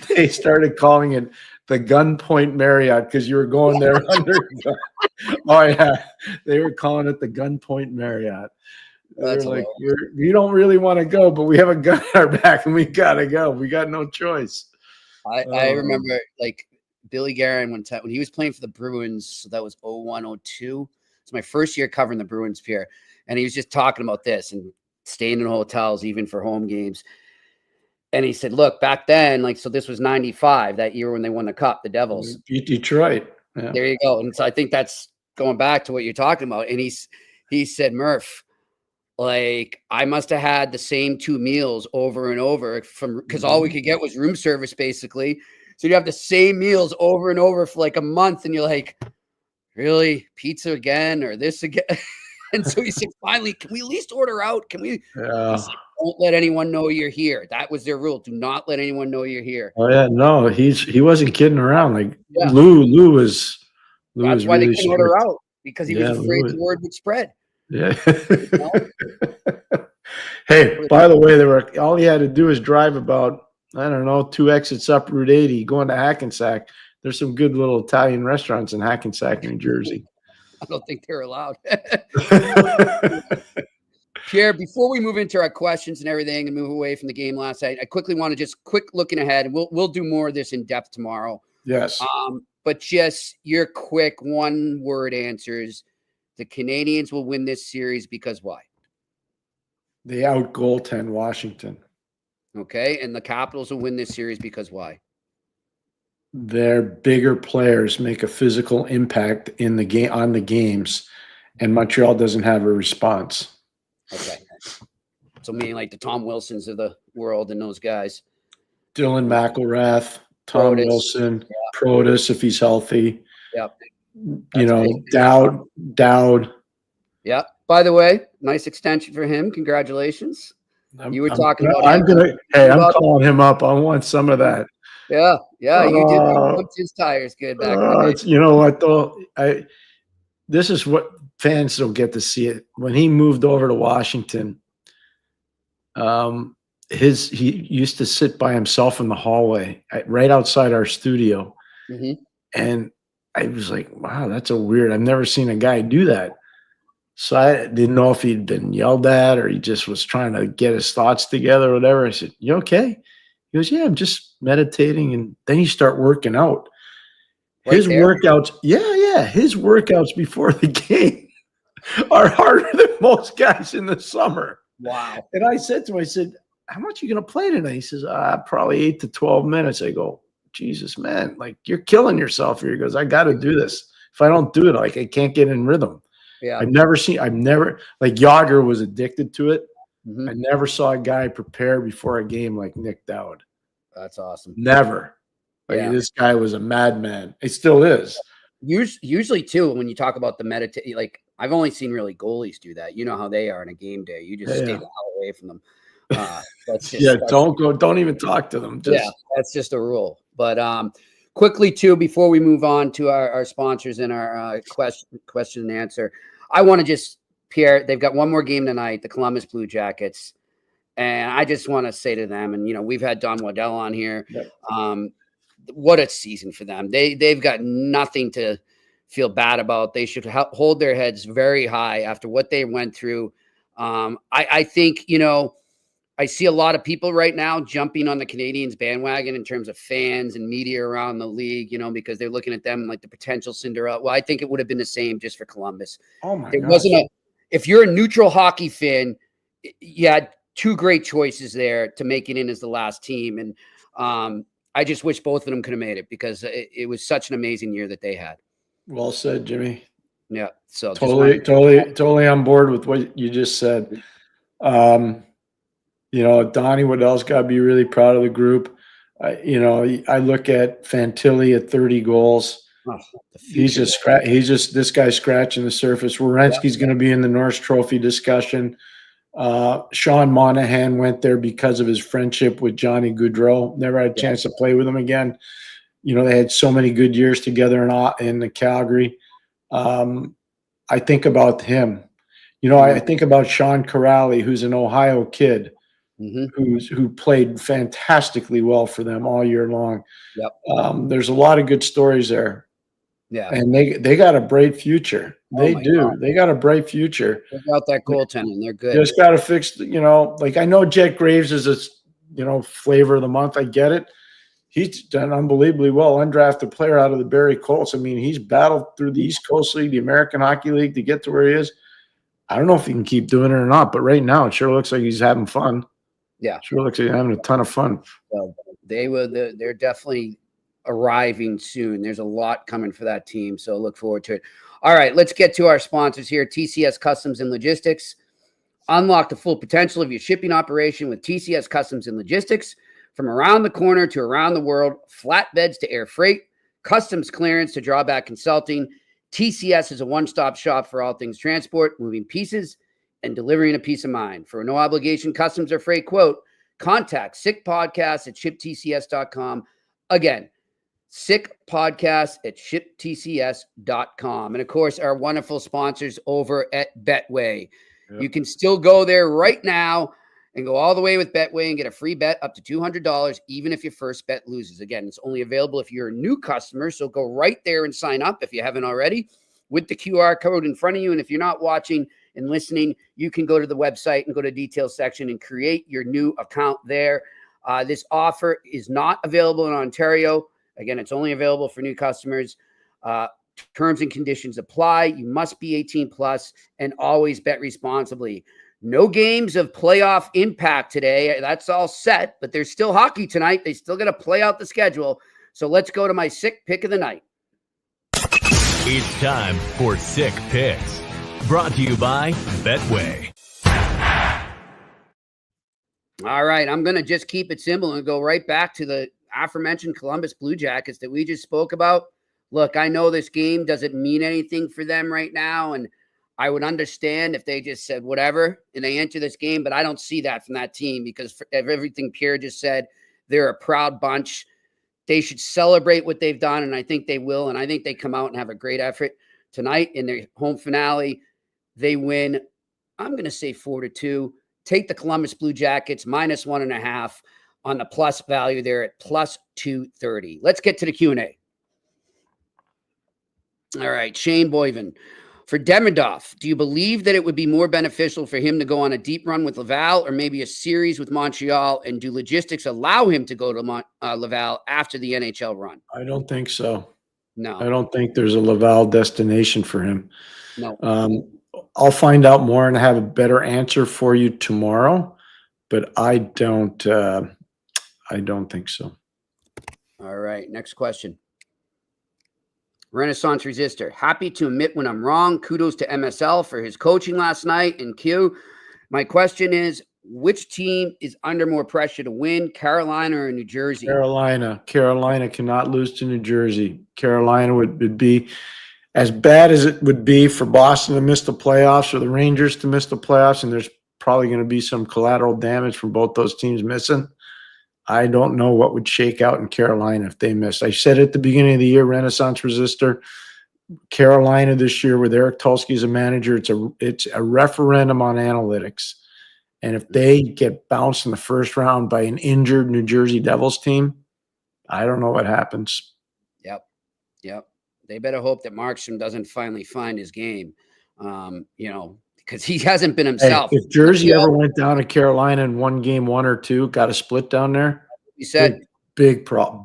They started calling it the Gunpoint Marriott because you were going there under gun. Oh yeah, they were calling it the Gunpoint Marriott. They're like, you don't really want to go, but we have a gun in our back and we gotta go. We got no choice. I remember like Billy Guerin when he was playing for the Bruins. So that was 01, 02. It's my first year covering the Bruins, Pierre, and he was just talking about this and staying in hotels even for home games. And he said, look, back then, like, so this was 95, that year when they won the cup, the Devils. Beat Detroit. Yeah. There you go. And so I think that's going back to what you're talking about. And he said, Murph, like, I must have had the same two meals over and over because all we could get was room service, basically. So you have the same meals over and over for like a month. And you're like, really? Pizza again or this again? And so he said, finally, can we at least order out? Can we? Yeah. He said, don't let anyone know you're here. That was their rule. Do not let anyone know you're here. Oh yeah, no, he wasn't kidding around. Like Lou was. That's why really they couldn't order out because he was afraid the word would spread. Yeah. Hey, by the way, all he had to do is drive about, I don't know, 2 exits up Route 80, going to Hackensack. There's some good little Italian restaurants in Hackensack, New Jersey. I don't think they're allowed. Pierre, before we move into our questions and everything and move away from the game last night, I quickly want to just quick looking ahead, and we'll do more of this in depth tomorrow. Yes. But just your quick one-word answers. The Canadiens will win this series because why? They out-goaltend Washington. Okay, and the Capitals will win this series because why? Their bigger players make a physical impact in the game on the games, and Montreal doesn't have a response. Okay. So meaning like the Tom Wilsons of the world and those guys. Dylan McElrath, Tom Wilson, Protas if he's healthy. Yep. You know, Dowd. Yeah. By the way, nice extension for him. Congratulations. You were talking about I'm calling him up. I want some of that. Yeah. Yeah. You did put his tires good back in the day. You know what though? This is what fans don't get to see it. When he moved over to Washington, he used to sit by himself in the hallway right outside our studio. Mm-hmm. And I was like, wow, that's I've never seen a guy do that. So I didn't know if he'd been yelled at or he just was trying to get his thoughts together or whatever. I said, "You okay?" He goes, "Yeah, I'm just meditating." And then you start working out. His workouts, his workouts before the game are harder than most guys in the summer. Wow. And I said to him, I said, "How much are you going to play tonight?" He says, "Probably 8 to 12 minutes." I go, "Jesus, man, like you're killing yourself here." He goes, "I got to do this. If I don't do it, like I can't get in rhythm." Yeah. I've never like Yager was addicted to it. Mhm. I never saw a guy prepare before a game like Nick Dowd. That's awesome. Never. Like this guy was a madman. He still is. Usually too, when you talk about the meditate, like I've only seen really goalies do that. You know how they are in a game day. You just stay the hell away from them. That's just, don't even talk to them. That's just a rule. But quickly too, before we move on to our sponsors and our question and answer, I want to just, Pierre, they've got one more game tonight, the Columbus Blue Jackets. And I just want to say to them, and we've had Don Waddell on here. Yep. What a season for them. They've got nothing to feel bad about. They should hold their heads very high after what they went through. I think, I see a lot of people right now jumping on the Canadiens bandwagon in terms of fans and media around the league, because they're looking at them like the potential Cinderella. Well, I think it would have been the same just for Columbus. Oh my God. If you're a neutral hockey fan, you had two great choices there to make it in as the last team. And I just wish both of them could have made it because it was such an amazing year that they had. Well said, Jimmy. Yeah. So totally on board with what you just said. Donnie Waddell's got to be really proud of the group. I look at Fantilli at 30 goals. Oh, he's just this guy's scratching the surface. Werenski's going to be in the Norris Trophy discussion. Sean Monahan went there because of his friendship with Johnny Gaudreau. Never had a chance to play with him again. They had so many good years together in Calgary. I think about him. I think about Sean Corrali, who's an Ohio kid, who played fantastically well for them all year long. Yep. There's a lot of good stories there. Yeah. And they got a bright future. They do. God. They got a bright future. They got that goaltending. They're good. Just got to fix, like I know Jet Graves is a, flavor of the month. I get it. He's done unbelievably well. Undrafted player out of the Barrie Colts. I mean, he's battled through the East Coast League, the American Hockey League to get to where he is. I don't know if he can keep doing it or not, but right now it sure looks like he's having fun. Yeah. Sure looks like he's having a ton of fun. Well, they're definitely arriving soon. There's a lot coming for that team, so look forward to it. All right, let's get to our sponsors here, TCS Customs and Logistics. Unlock the full potential of your shipping operation with TCS Customs and Logistics. From around the corner to around the world, flatbeds to air freight, customs clearance to drawback consulting, TCS is a one-stop shop for all things transport, moving pieces, and delivering a peace of mind. For a no-obligation customs or freight quote, contact sickpodcast at shiptcs.com. Again, sickpodcast at shiptcs.com. And, of course, our wonderful sponsors over at Betway. Yep. You can still go there right now and go all the way with Betway and get a free bet up to $200, even if your first bet loses. Again, it's only available if you're a new customer, so go right there and sign up if you haven't already with the QR code in front of you. And if you're not watching and listening, you can go to the website and go to details section and create your new account there. This offer is not available in Ontario. Again, it's only available for new customers. Terms and conditions apply. You must be 18 plus and always bet responsibly. No games of playoff impact today. That's all set, but there's still hockey tonight. They still got to play out the schedule. So let's go to my sick pick of the night. It's time for Sick Picks, brought to you by Betway. All right, I'm going to just keep it simple and go right back to the aforementioned Columbus Blue Jackets that we just spoke about. Look, I know this game doesn't mean anything for them right now, and I would understand if they just said whatever and they enter this game, but I don't see that from that team because of everything Pierre just said, they're a proud bunch. They should celebrate what they've done, and I think they will, and I think they come out and have a great effort tonight in their home finale. They win, I'm going to say 4-2. Take the Columbus Blue Jackets -1.5 on the plus value there at +230. Let's get to the Q&A. All right, Shane Boyven. For Demidov, do you believe that it would be more beneficial for him to go on a deep run with Laval or maybe a series with Montreal? And do logistics allow him to go to Laval after the NHL run? I don't think so. No. I don't think there's a Laval destination for him. No. I'll find out more and have a better answer for you tomorrow, but I don't think so. All right. Next question. Renaissance Resistor. Happy to admit when I'm wrong. Kudos to MSL for his coaching last night. And Q, my question is, which team is under more pressure to win, Carolina or New Jersey? Carolina. Carolina cannot lose to New Jersey. Carolina would be as bad as it would be for Boston to miss the playoffs or the Rangers to miss the playoffs, and there's probably going to be some collateral damage from both those teams missing. I don't know what would shake out in Carolina if they missed. I said at the beginning of the year, Renaissance Resistor, Carolina this year with Eric Tulsky as a manager, it's a referendum on analytics. And if they get bounced in the first round by an injured New Jersey Devils team, I don't know what happens. Yep. They better hope that Markstrom doesn't finally find his game, because he hasn't been himself. Hey, if Jersey ever went down to Carolina and won game 1 or 2, got a split down there, he said, big problem.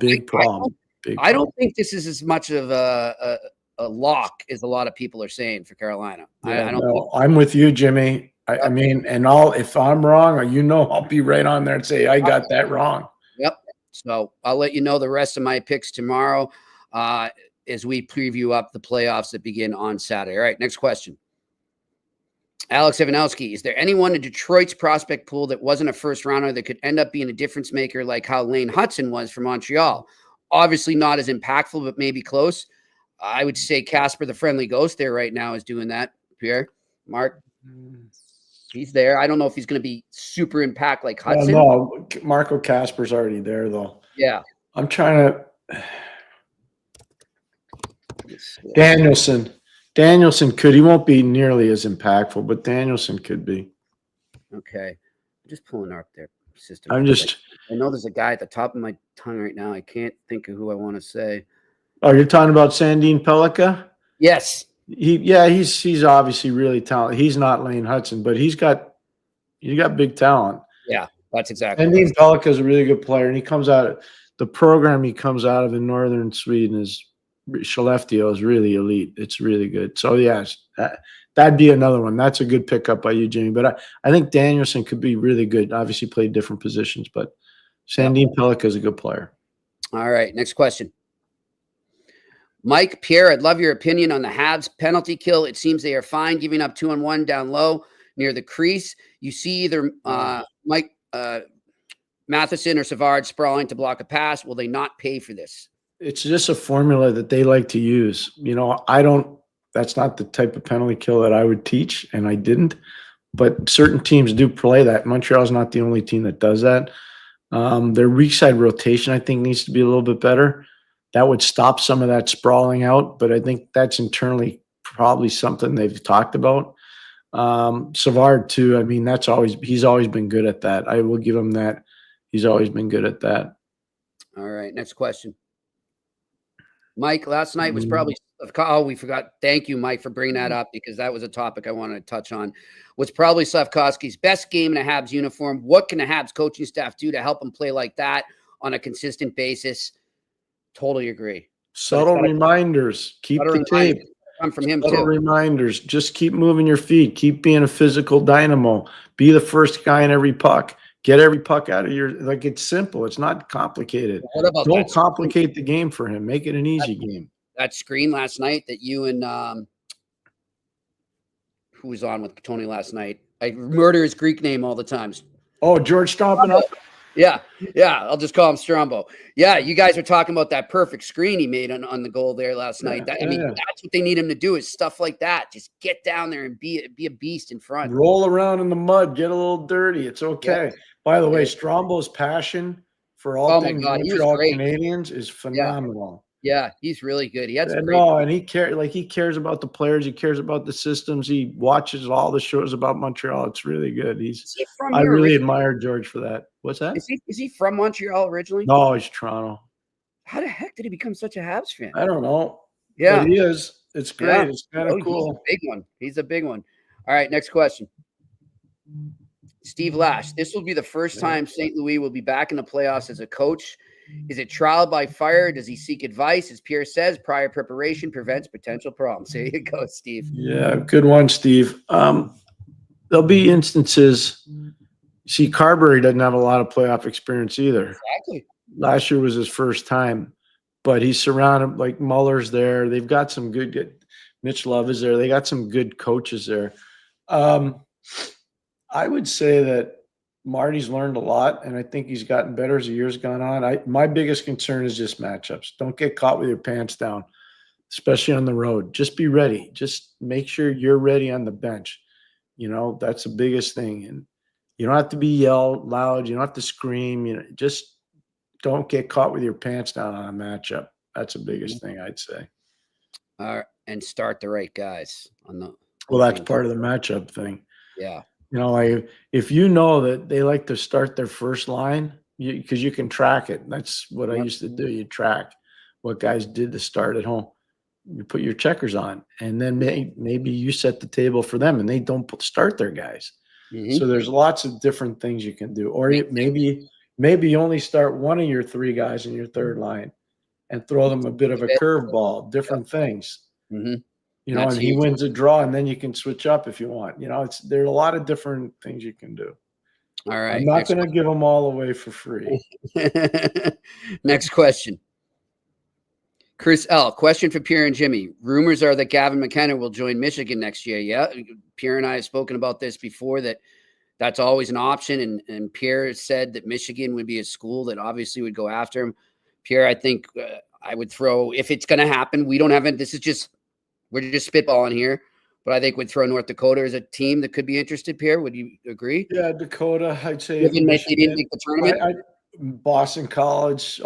I don't think this is as much of a lock as a lot of people are saying for Carolina. Yeah, I'm with you, Jimmy. I mean, and if I'm wrong, or I'll be right on there and say I got that wrong. Yep. So I'll let you know the rest of my picks tomorrow as we preview up the playoffs that begin on Saturday. All right, next question. Alex Ivanowski, is there anyone in Detroit's prospect pool that wasn't a first rounder that could end up being a difference maker like how Laine Hudson was for Montreal? Obviously not as impactful, but maybe close. I would say Casper the Friendly Ghost there right now is doing that. Pierre, Mark, he's there. I don't know if he's going to be super impact like Hudson. No, Marco Casper's already there, though. Yeah. I'm trying to – Danielson could. He won't be nearly as impactful, but Danielson could be. Okay. I'm just pulling up their system. I know there's a guy at the top of my tongue right now. I can't think of who I want to say. Oh, you're talking about Sandin Pellikka? Yes. He's obviously really talented. He's not Laine Hudson, but he's got big talent. Yeah, that's exactly. Sandin Pellikka is a really good player, and he comes out of the program he comes out of in northern Sweden is Skellefteå is really elite. It's really good. So yes, that'd be another one. That's a good pickup by you, Jimmy. But I think Danielson could be really good. Obviously played different positions, but Sandin Pellikka is a good player. All right, next question. Mike, Pierre, I'd love your opinion on the Habs penalty kill. It seems they are fine giving up 2-on-1 down low near the crease. You see either Mike Matheson or Savard sprawling to block a pass. Will they not pay for this? It's just a formula that they like to use. That's not the type of penalty kill that I would teach, and I didn't. But certain teams do play that. Montreal's not the only team that does that. Their weak side rotation, I think, needs to be a little bit better. That would stop some of that sprawling out, but I think that's internally probably something they've talked about. Savard too. I mean, he's always been good at that. I will give him that. He's always been good at that. All right, next question. Mike, last night was probably we forgot. Thank you, Mike, for bringing that up because that was a topic I wanted to touch on. Was probably Slafkovsky's best game in a Habs uniform. What can the Habs coaching staff do to help him play like that on a consistent basis? Totally agree. Subtle reminders. Keep the tape. Come from him Subtle too. reminders. Just keep moving your feet. Keep being a physical dynamo. Be the first guy in every puck. Get every puck out of it's simple. It's not complicated. What about Don't complicate the game for him. Make it an easy game. That screen last night that you and who was on with Tony last night? I murder his Greek name all the times. Oh, George stomping up. Yeah. I'll just call him Strombo. Yeah, you guys were talking about that perfect screen he made on the goal there last night. That's what they need him to do is stuff like that. Just get down there and be a beast in front. Roll around in the mud. Get a little dirty. It's okay. Yeah. By the way, Strombo's passion for all things Montreal Canadiens is phenomenal. Yeah, he's really good. He had some and he cares about the players. He cares about the systems. He watches all the shows about Montreal. It's really good. I really admire George for that. What's that? Is he from Montreal originally? No, he's Toronto. How the heck did he become such a Habs fan? I don't know. Yeah, but he is. It's great. Yeah. It's kind of cool. He's a big one. He's a big one. All right, next question. Steve Lash, this will be the first time St. Louis will be back in the playoffs as a coach. Is it trial by fire? Does he seek advice? As Pierre says, prior preparation prevents potential problems. There you go, Steve. Yeah, good one, Steve. There'll be instances. See, Carberry doesn't have a lot of playoff experience either. Exactly. Last year was his first time, but he's surrounded, like Muller's there. They've got some good Mitch Love is there. They got some good coaches there. I would say that Marty's learned a lot, and I think he's gotten better as the year's gone on. My biggest concern is just matchups. Don't get caught with your pants down, especially on the road. Just be ready. Just make sure you're ready on the bench. That's the biggest thing. And you don't have to be yelled loud. You don't have to scream. Just don't get caught with your pants down on a matchup. That's the biggest thing I'd say. All right, and start the right guys on the. Well, that's part of the matchup thing. Yeah. Like if you know that they like to start their first line, because you can track it. That's what I used to do. You track what guys did to start at home. You put your checkers on, and then maybe you set the table for them, and they don't start their guys. Mm-hmm. So there's lots of different things you can do. Or maybe you only start one of your three guys in your third line and throw them a bit of a curveball, different things. Mm-hmm. And he wins a draw, and then you can switch up if you want. There are a lot of different things you can do. All right. I'm not going to give them all away for free. Next question. Chris L. Question for Pierre and Jimmy. Rumors are that Gavin McKenna will join Michigan next year. Yeah, Pierre and I have spoken about this before, that's always an option. And Pierre said that Michigan would be a school that obviously would go after him. Pierre, I think I would throw, if it's going to happen, we don't have it. We're just spitballing here, but I think we'd throw North Dakota as a team that could be interested. Pierre, would you agree? Yeah, Dakota, I'd say. Given that they didn't make the tournament? Boston College,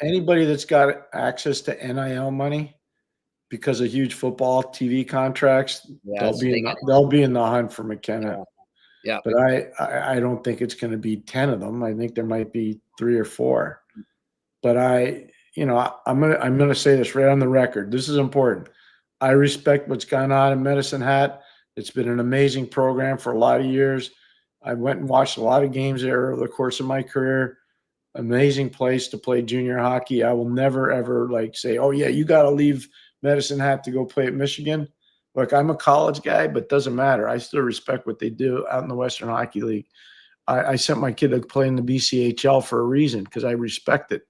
anybody that's got access to NIL money because of huge football TV contracts, they'll be in the hunt for McKenna. Yeah. But I don't think it's going to be 10 of them. I think there might be 3 or 4. But I'm going to say this right on the record. This is important. I respect what's gone on in Medicine Hat. It's been an amazing program for a lot of years. I went and watched a lot of games there over the course of my career. Amazing place to play junior hockey. I will never, ever say, oh, yeah, you got to leave Medicine Hat to go play at Michigan. Look, I'm a college guy, but it doesn't matter. I still respect what they do out in the Western Hockey League. I sent my kid to play in the BCHL for a reason because I respect it.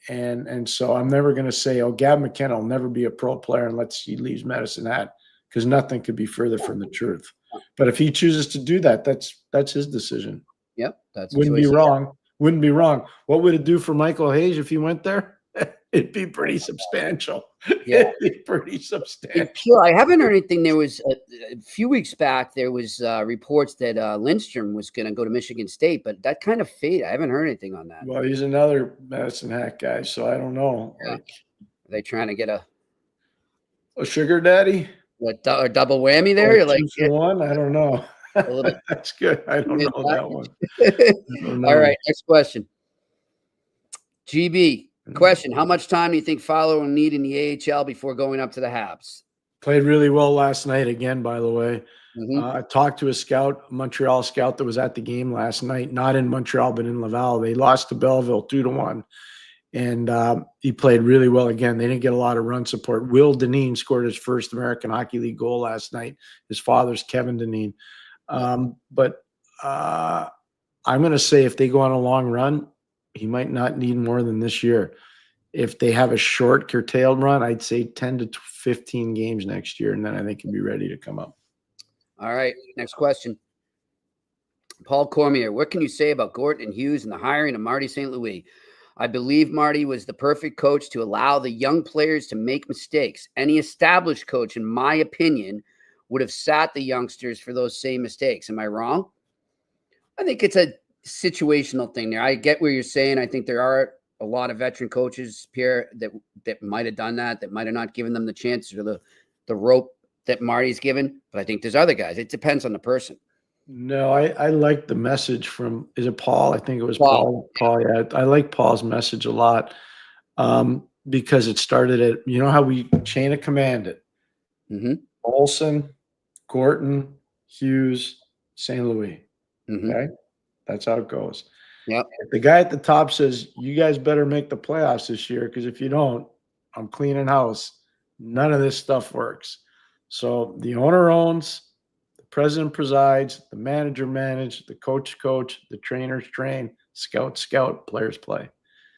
And so I'm never going to say, oh, Gab McKenna will never be a pro player unless he leaves Medicine Hat, because nothing could be further from the truth. But if he chooses to do that, that's his decision. Yep. That's wouldn't be wrong. Wouldn't be wrong. What would it do for Michael Hayes if he went there? It'd be pretty substantial. Yeah. It'd be pretty substantial. I haven't heard anything. There was a few weeks back, there was reports that Lindstrom was going to go to Michigan State, but that kind of faded. I haven't heard anything on that. Well, he's another Medicine Hat guy, so I don't know. Yeah. Are they trying to get a sugar daddy? What, a double whammy there? You're like, one? I don't know. That's good. I don't know that one. All right, next question. GB. Question, how much time do you think Fowler will need in the AHL before going up to the Habs? Played really well last night again, by the way. I talked to a Montreal scout that was at the game last night, not in Montreal, but in Laval. They lost to Belleville 2-1, and he played really well again. They didn't get a lot of run support. Will Dineen scored his first American Hockey League goal last night. His father's Kevin Dineen. But I'm going to say if they go on a long run, he might not need more than this year. If they have a short, curtailed run, I'd say 10 to 15 games next year, and then I think he'll be ready to come up. All right, next question. Paul Cormier, what can you say about Gordon and Hughes and the hiring of Marty St. Louis? I believe Marty was the perfect coach to allow the young players to make mistakes. Any established coach, in my opinion, would have sat the youngsters for those same mistakes. Am I wrong? I think it's a situational thing there. I get where you're saying. I think there are a lot of veteran coaches, Pierre, that might have done that might have not given them the chance or the rope that Marty's given. But I think there's other guys. It depends on the person. No, I like the message is it Paul? I think it was Paul. Yeah, I like Paul's message a lot. because it started at, you know how we chain of command it. Mm-hmm. Olsen, Gorton, Hughes, St. Louis. Mm-hmm. Okay? That's how it goes. Yep. If the guy at the top says, you guys better make the playoffs this year, because if you don't, I'm cleaning house. None of this stuff works. So the owner owns, the president presides, the manager manages, the coach, the trainers train, scout, players play.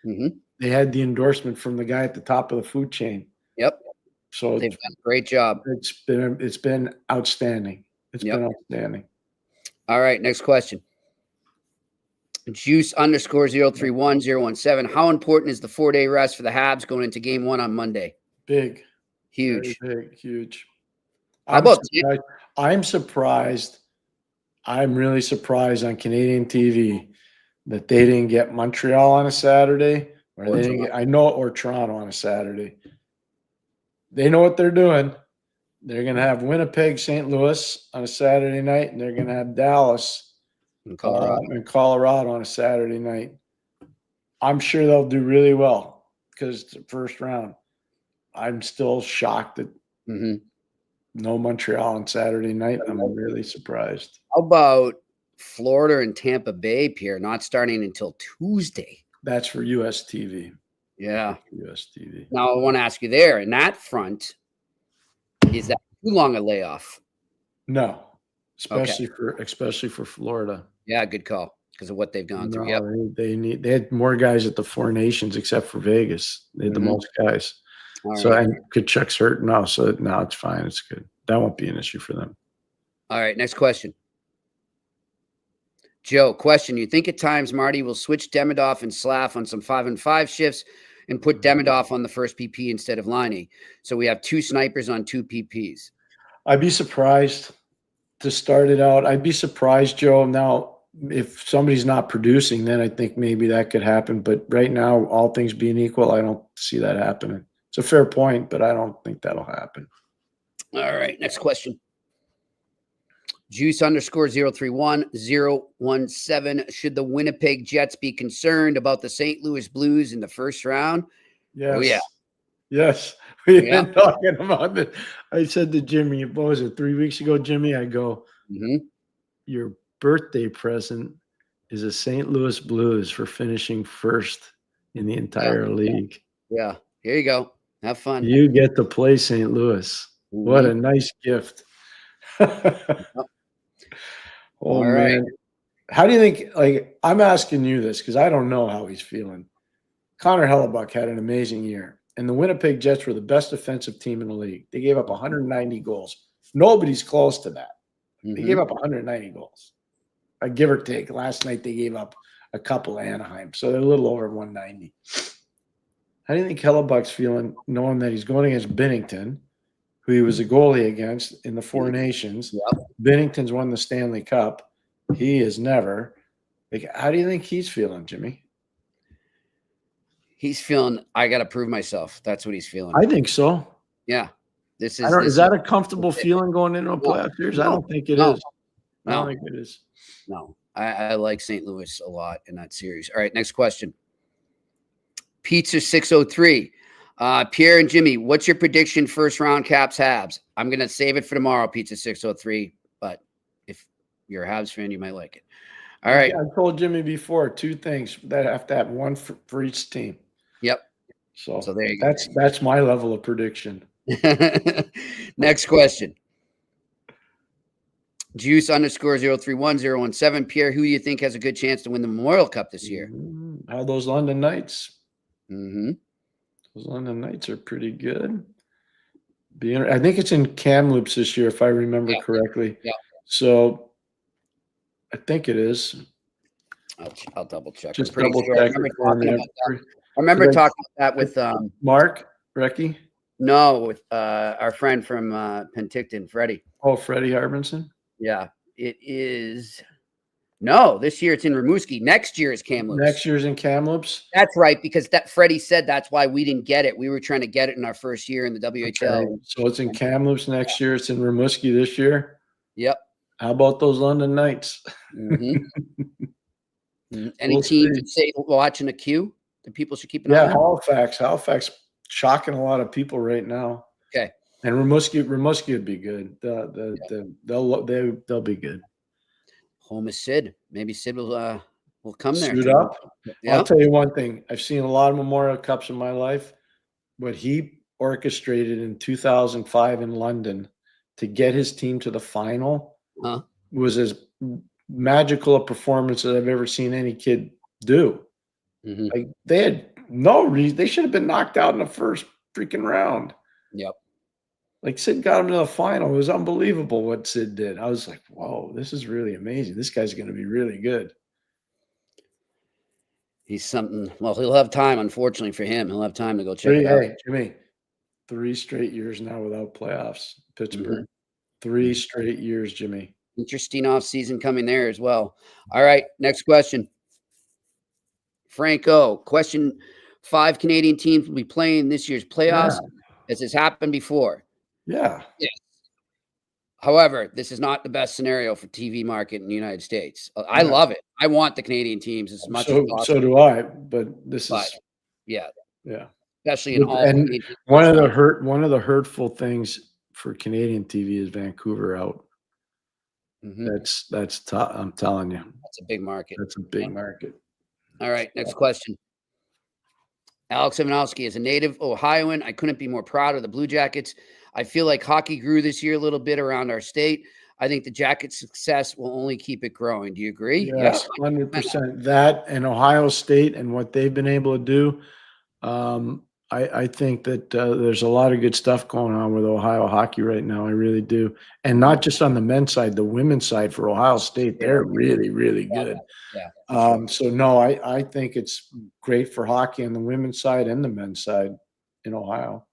Mm-hmm. They had the endorsement from the guy at the top of the food chain. Yep. So They've done a great job. it's been outstanding. It's been outstanding. All right, next question. Juice _031017. How important is the 4-day rest for the Habs going into game 1 on Monday? Big. Huge. Very big, huge. How about I'm surprised. I'm really surprised on Canadian TV that they didn't get Montreal on a Saturday, or they didn't get, or Toronto on a Saturday. They know what they're doing. They're going to have Winnipeg, St. Louis on a Saturday night, and they're going to have Dallas in Colorado. On a Saturday night. I'm sure they'll do really well because it's the first round. I'm still shocked that no Montreal on Saturday night. I'm really surprised. How about Florida and Tampa Bay, Pierre, not starting until Tuesday? That's for US TV. Yeah. US TV. Now I want to ask you there, in that front, is that too long a layoff? No, especially for Florida. Yeah, good call because of what they've gone through. Yep. They had more guys at the Four Nations except for Vegas. They had the most guys. All so right. and Kachuk's hurt now, so now it's fine. It's good. That won't be an issue for them. All right, next question. Joe, question. You think at times Marty will switch Demidov and Slav on some 5-and-5 shifts and put Demidov on the first PP instead of Laine? So we have 2 snipers on 2 PPs. I'd be surprised to start it out. I'd be surprised, Joe. Now, if somebody's not producing, then I think maybe that could happen. But right now, all things being equal, I don't see that happening. It's a fair point, but I don't think that'll happen. All right, next question. Juice _031017. Should the Winnipeg Jets be concerned about the St. Louis Blues in the first round? Yes. Oh, yeah. Yes. We've been talking about it. I said to Jimmy, what was it, 3 weeks ago, Jimmy? I go, your birthday present is a St. Louis Blues for finishing first in the entire league. Yeah. Here you go. Have fun. You get to play St. Louis. What a nice gift. All right. Man. How do you think, like, I'm asking you this because I don't know how he's feeling. Connor Hellebuck had an amazing year, and the Winnipeg Jets were the best offensive team in the league. They gave up 190 goals. Nobody's close to that. They gave up 190 goals. Give or take. Last night they gave up a couple of Anaheim, so they're a little over 190. How do you think Hellebuck's feeling knowing that he's going against Binnington, who he was a goalie against in the Four Nations? Binnington's won the Stanley Cup. He is never. Like, how do you think he's feeling, Jimmy? He's feeling, I got to prove myself. That's what he's feeling. I think so. Yeah. Is that a comfortable feeling going into a playoff series? I don't think it is. I don't think it is. No. I like St. Louis a lot in that series. All right, next question. Pizza 603. Pierre and Jimmy, what's your prediction first round Caps Habs? I'm going to save it for tomorrow, Pizza 603, but if you're a Habs fan, you might like it. All right. I told Jimmy before, 2 things that have to have one for each team. Yep. So there you go. That's my level of prediction. Next question. Juice _031017. Pierre, who do you think has a good chance to win the Memorial Cup this year? How those London Knights? Mm-hmm. Those London Knights are pretty good. I think it's in Kamloops this year, if I remember correctly. Yeah. So I think it is. I'll double check. Just double check. I remember talking about that with Mark Recchi. No, with our friend from Penticton, Freddie. Oh, Freddie Harbinson. Yeah, it is. No, this year it's in Rimouski. Next year is Kamloops. Next year's in Kamloops. That's right, because that Freddie said that's why we didn't get it. We were trying to get it in our first year in the WHL. Okay. So it's in Kamloops next year. It's in Rimouski this year. Yep. How about those London Knights? Any team you say watching a queue that people should keep an eye on? Halifax shocking a lot of people right now. Okay. And Rimouski would be good. They'll be good. Home is Sid. Maybe Sid will come there. Suit up. Yeah. I'll tell you one thing. I've seen a lot of Memorial Cups in my life. What he orchestrated in 2005 in London to get his team to the final was as magical a performance that I've ever seen any kid do. Mm-hmm. Like they had no reason. They should have been knocked out in the first freaking round. Yep. Like Sid got him to the final. It was unbelievable what Sid did. I was like, whoa, this is really amazing. This guy's going to be really good. He's something. Well, he'll have time, unfortunately for him. He'll have time to go check it out. Jimmy, 3 straight years now without playoffs. Pittsburgh. Mm-hmm. 3 straight years, Jimmy. Interesting off season coming there as well. All right, next question. Franco, question: 5 Canadian teams will be playing this year's playoffs. Has this happened before? Yeah. Yes. However, this is not the best scenario for TV market in the United States. I love it. I want the Canadian teams as much as possible. So do I. But this is yeah. Especially in all. And one of the hurtful things for Canadian TV is Vancouver out. Mm-hmm. That's tough. I'm telling you. That's a big market. That's a big market. All right, next question. Alex Ivanowski, as a native Ohioan, I couldn't be more proud of the Blue Jackets. I feel like hockey grew this year a little bit around our state. I think the Jackets' success will only keep it growing. Do you agree? Yes, 100%. That and Ohio State and what they've been able to do. I think that there's a lot of good stuff going on with Ohio hockey right now. I really do. And not just on the men's side, the women's side for Ohio State, they're really, really good. Yeah. So, no, I think it's great for hockey on the women's side and the men's side in Ohio.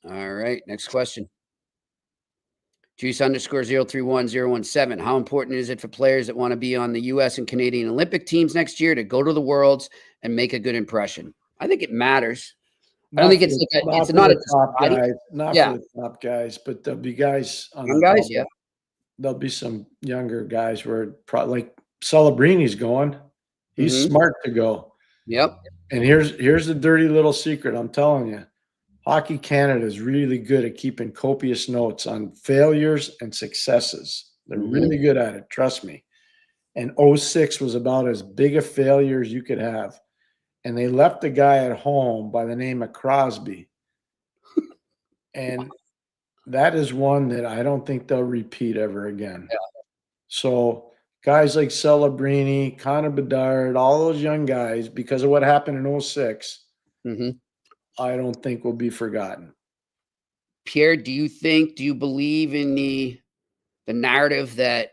All right, next question. Juice_031017. How important is it for players that want to be on the U.S. and Canadian Olympic teams next year to go to the Worlds and make a good impression? I think it matters. I don't think it's not a top guys, not for the top guys, but there'll be guys on young guys. Yeah, there'll be some younger guys where like Celebrini's going. He's smart to go. Yep. And here's the dirty little secret. I'm telling you, Hockey Canada is really good at keeping copious notes on failures and successes. They're really good at it. Trust me. And 06 was about as big a failure as you could have. And they left a guy at home by the name of Crosby. And that is one that I don't think they'll repeat ever again. Yeah. So guys like Celebrini, Connor Bedard, all those young guys, because of what happened in 06, I don't think will be forgotten. Pierre, do you believe in the narrative that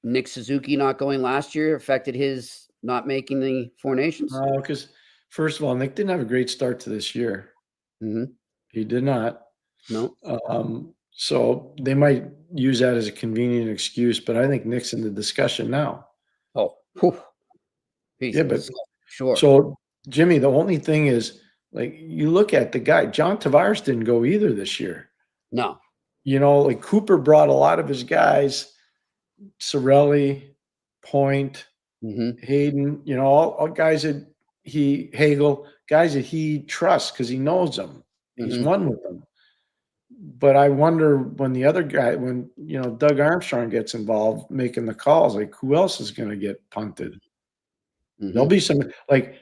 Nick Suzuki not going last year affected his not making the Four Nations? No, because first of all, Nick didn't have a great start to this year. He did not. No. So they might use that as a convenient excuse, but I think Nick's in the discussion now. Oh, yeah, but sure. So Jimmy, the only thing is, like, you look at the guy, John Tavares didn't go either this year. No. You know, like Cooper brought a lot of his guys, Cirelli, Point, Hayden, you know, all guys that Hagel, guys that he trusts because he knows them. He's won with them. But I wonder when the other guy, when, you know, Doug Armstrong gets involved making the calls, like who else is going to get punted? There'll be some, like,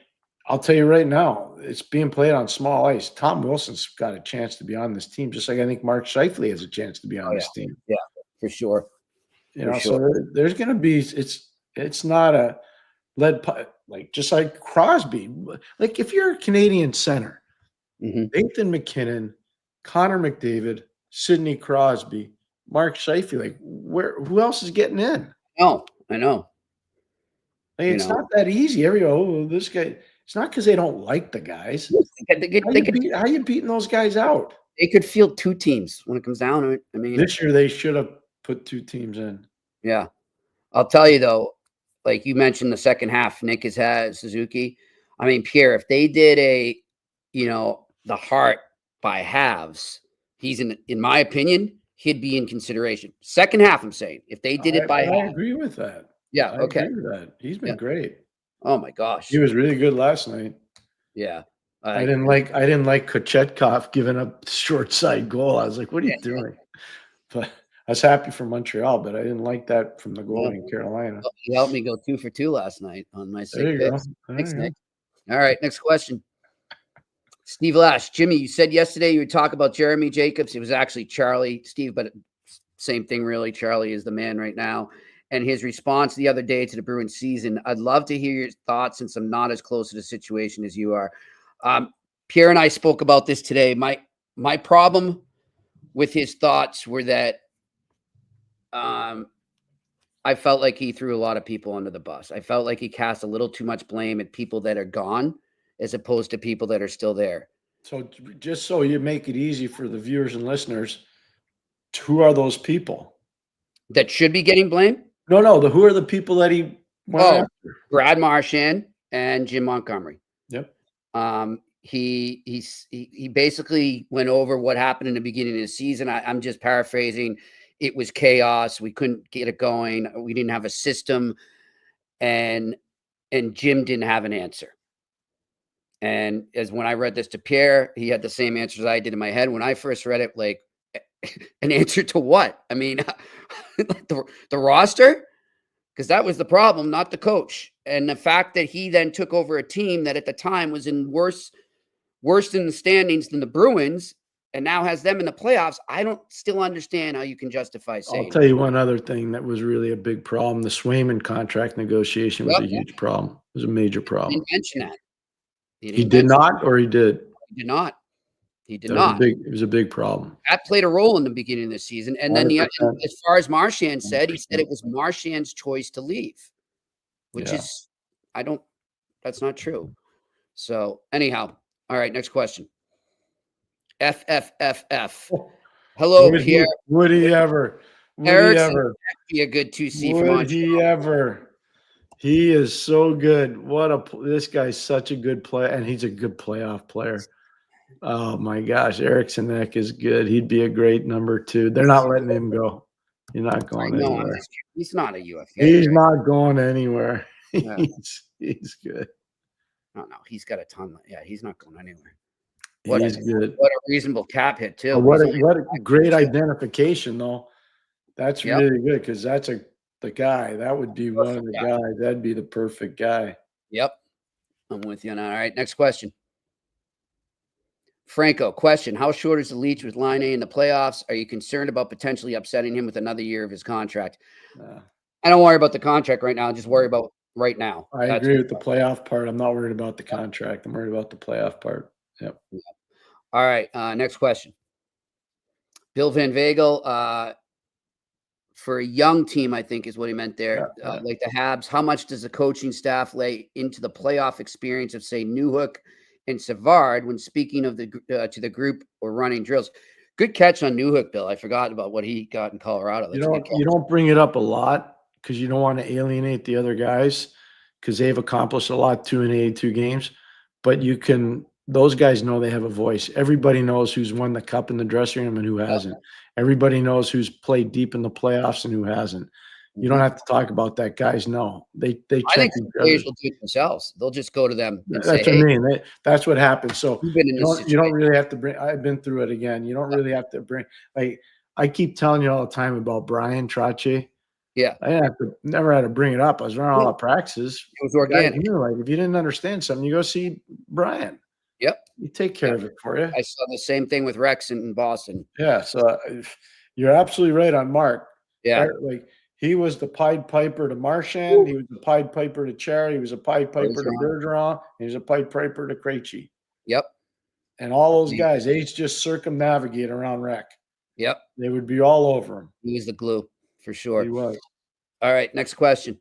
I'll tell you right now, it's being played on small ice. Tom Wilson's got a chance to be on this team, just like I think Mark Scheifele has a chance to be on this team. Yeah, for sure. You know, so there's going to be, it's not a lead pipe, like just like Crosby. Like if you're a Canadian center, Nathan McKinnon, Connor McDavid, Sidney Crosby, Mark Scheifele, like who else is getting in? Oh, I know. Like, it's not that easy. This guy. It's not because they don't like the guys. How are you beating those guys out? They could field 2 teams when it comes down to it. I mean, this year they should have put 2 teams in. Yeah. I'll tell you though, like you mentioned the second half, Nick has had Suzuki. I mean, Pierre, if they did the Hart by halves, he's in my opinion, he'd be in consideration. Second half, I'm saying, if they did it by half. I agree with that. Yeah. I agree with that. He's been great. Oh my gosh. He was really good last night. Yeah. I didn't like Kochetkov giving up short side goal. I was like, what are you doing? But I was happy for Montreal, but I didn't like that from the goalie in Carolina. He helped me go 2 for 2 last night on my There sick you go. picks. There Thanks, you go. Nick. All right, next question. Steve Lash. Jimmy, you said yesterday you would talk about Jeremy Jacobs. It was actually Charlie, Steve, but same thing really. Charlie is the man right now. And his response the other day to the Bruins season. I'd love to hear your thoughts since I'm not as close to the situation as you are. Pierre and I spoke about this today. My problem with his thoughts were that I felt like he threw a lot of people under the bus. I felt like he cast a little too much blame at people that are gone as opposed to people that are still there. So just so you make it easy for the viewers and listeners, who are those people? That should be getting blamed? No. Who are the people that he went after? Brad Marchand and Jim Montgomery. Yep. He basically went over what happened in the beginning of the season. I'm just paraphrasing. It was chaos. We couldn't get it going. We didn't have a system, and Jim didn't have an answer. And as when I read this to Pierre, he had the same answers I did in my head when I first read it. Like, an answer to what? I mean, the roster, because that was the problem, not the coach. And the fact that he then took over a team that at the time was in worse in the standings than the Bruins, and now has them in the playoffs. I don't still understand how you can justify saying. I'll tell you one other thing that was really a big problem. The Swayman contract negotiation was a huge problem. It was a major problem. He didn't mention that. He did not, or he did? He did not. He did That not. It was a big problem. That played a role in the beginning of the season. And then as far as Marchand said, he said it was Marchand's choice to leave, which is, that's not true. So anyhow, all right, next question. FFFF. Hello, Pierre. Would he ever? Erickson be a good 2C for Montreal. Would he ever? He is so good. This guy's such a good player, and he's a good playoff player. Oh my gosh, Erickson is good. He'd be a great number 2. They're not letting him go. He's not going anywhere. He's not a UFA. He's not going anywhere. He's good. No, he's got a ton. Yeah, he's not going anywhere. He's good. What a reasonable cap hit too. What a great identification though. That's really good because that's the guy. That would be one of the guys. That'd be the perfect guy. Yep. I'm with you now. All right, next question. Franco, question. How short is the leash with Laine in the playoffs? Are you concerned about potentially upsetting him with another year of his contract? I don't worry about the contract right now. I just worry about right now. I agree with the playoff part. I'm not worried about the contract. I'm worried about the playoff part. Yep. All right. Next question. Bill Van Vagel, for a young team, I think is what he meant there. Like the Habs, how much does the coaching staff lay into the playoff experience of, say, Newhook and Savard when speaking of to the group or running drills? Good catch on Newhook, Bill. I forgot about what he got in Colorado. You don't bring it up a lot because you don't want to alienate the other guys because they've accomplished a lot too in 82 games. But those guys know they have a voice. Everybody knows who's won the cup in the dressing room and who hasn't. Everybody knows who's played deep in the playoffs and who hasn't. You don't have to talk about that. Guys know. They check. I think the players will do it themselves. They'll just go to them and say, what I mean. That's what happens. So you don't really have to bring – I've been through it again. You don't really have to bring – like I keep telling you all the time about Brian Trottier. Yeah. I never had to bring it up. I was running all the practices. It was organic. Like, if you didn't understand something, you go see Brian. Yep. You take care of it for you. I saw the same thing with Rex in Boston. Yeah. So you're absolutely right on Mark. Yeah. Like he was the Pied Piper to Marchand. He was the Pied Piper to Cherry. He was a Pied Piper to Bergeron. He was a Pied Piper to Krejci. Yep. And all those guys, they just circumnavigate around Rec. Yep. They would be all over him. He was the glue for sure. He was. All right. Next question.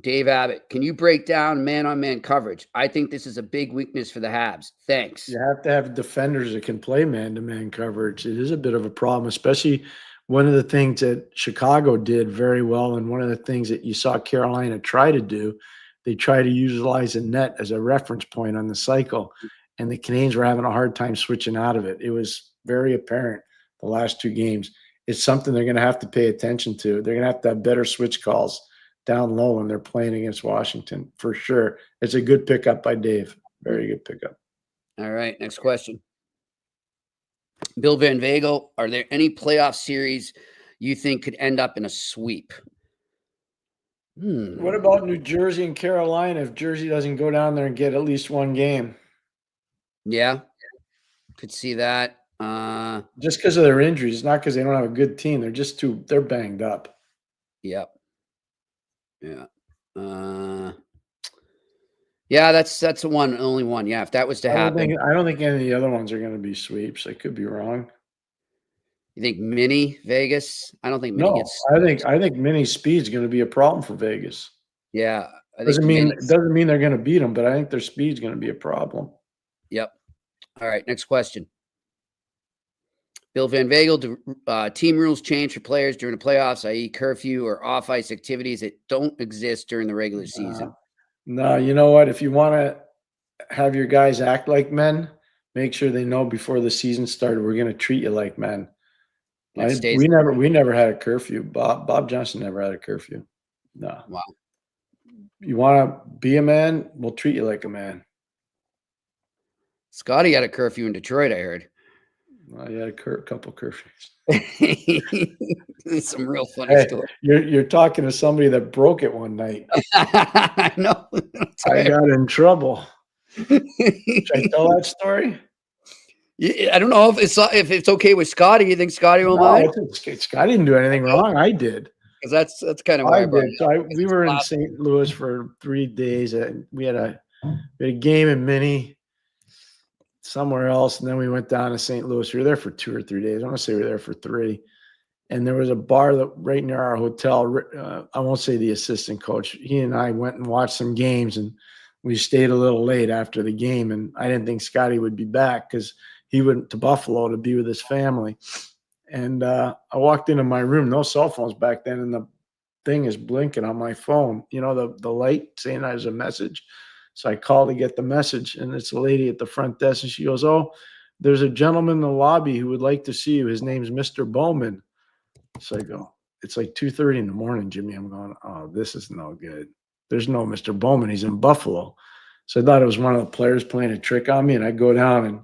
Dave Abbott, can you break down man-on-man coverage? I think this is a big weakness for the Habs. Thanks. You have to have defenders that can play man-to-man coverage. It is a bit of a problem, especially one of the things that Chicago did very well, and one of the things that you saw Carolina try to do, they try to utilize a net as a reference point on the cycle, and the Canadiens were having a hard time switching out of it. It was very apparent the last 2 games. It's something they're going to have to pay attention to. They're going to have better switch calls down low when they're playing against Washington, for sure. It's a good pickup by Dave. Very good pickup. All right, next question. Bill Van Vagel, are there any playoff series you think could end up in a sweep? What about New Jersey and Carolina if Jersey doesn't go down there and get at least one game? Yeah, could see that. Just because of their injuries, not because they don't have a good team. They're banged up. Yep. Yeah. Yeah, that's the only one. Yeah, if that was to happen. I don't think any of the other ones are going to be sweeps. I could be wrong. You think Mini Vegas? I don't think Mini gets. I think Mini speed's going to be a problem for Vegas. Yeah, I think doesn't mean they're going to beat them, but I think their speed's going to be a problem. Yep. All right, next question. Bill Van Vagel, do team rules change for players during the playoffs, i.e. curfew or off-ice activities that don't exist during the regular season? No, you know what? If you want to have your guys act like men, make sure they know before the season started, we're going to treat you like men. We never had a curfew. Bob Johnson never had a curfew. No. Wow. You want to be a man, we'll treat you like a man. Scotty had a curfew in Detroit, I heard. Well, you had a couple curfews. Some real funny story. You're talking to somebody that broke it one night. I know. I got in trouble. Should I tell that story? I don't know if it's okay with Scotty. You think Scotty will mind? Scotty didn't do anything wrong. I did. Because that's kind of why I did. So we were in St. Louis for 3 days, and we had a game in Mini somewhere else, and then we went down to St. Louis. We were there for 2 or 3 days. I want to say we were there for 3. And there was a bar that right near our hotel. I won't say the assistant coach. He and I went and watched some games, and we stayed a little late after the game. And I didn't think Scotty would be back because he went to Buffalo to be with his family. And I walked into my room, no cell phones back then, and the thing is blinking on my phone. You know, the light saying there's a message. So I called to get the message, and it's a lady at the front desk, and she goes, "Oh, there's a gentleman in the lobby who would like to see you. His name's Mr. Bowman." So I go, it's like 2:30 in the morning, Jimmy. I'm going, oh, this is no good. There's no Mr. Bowman. He's in Buffalo. So I thought it was one of the players playing a trick on me, and I go down, and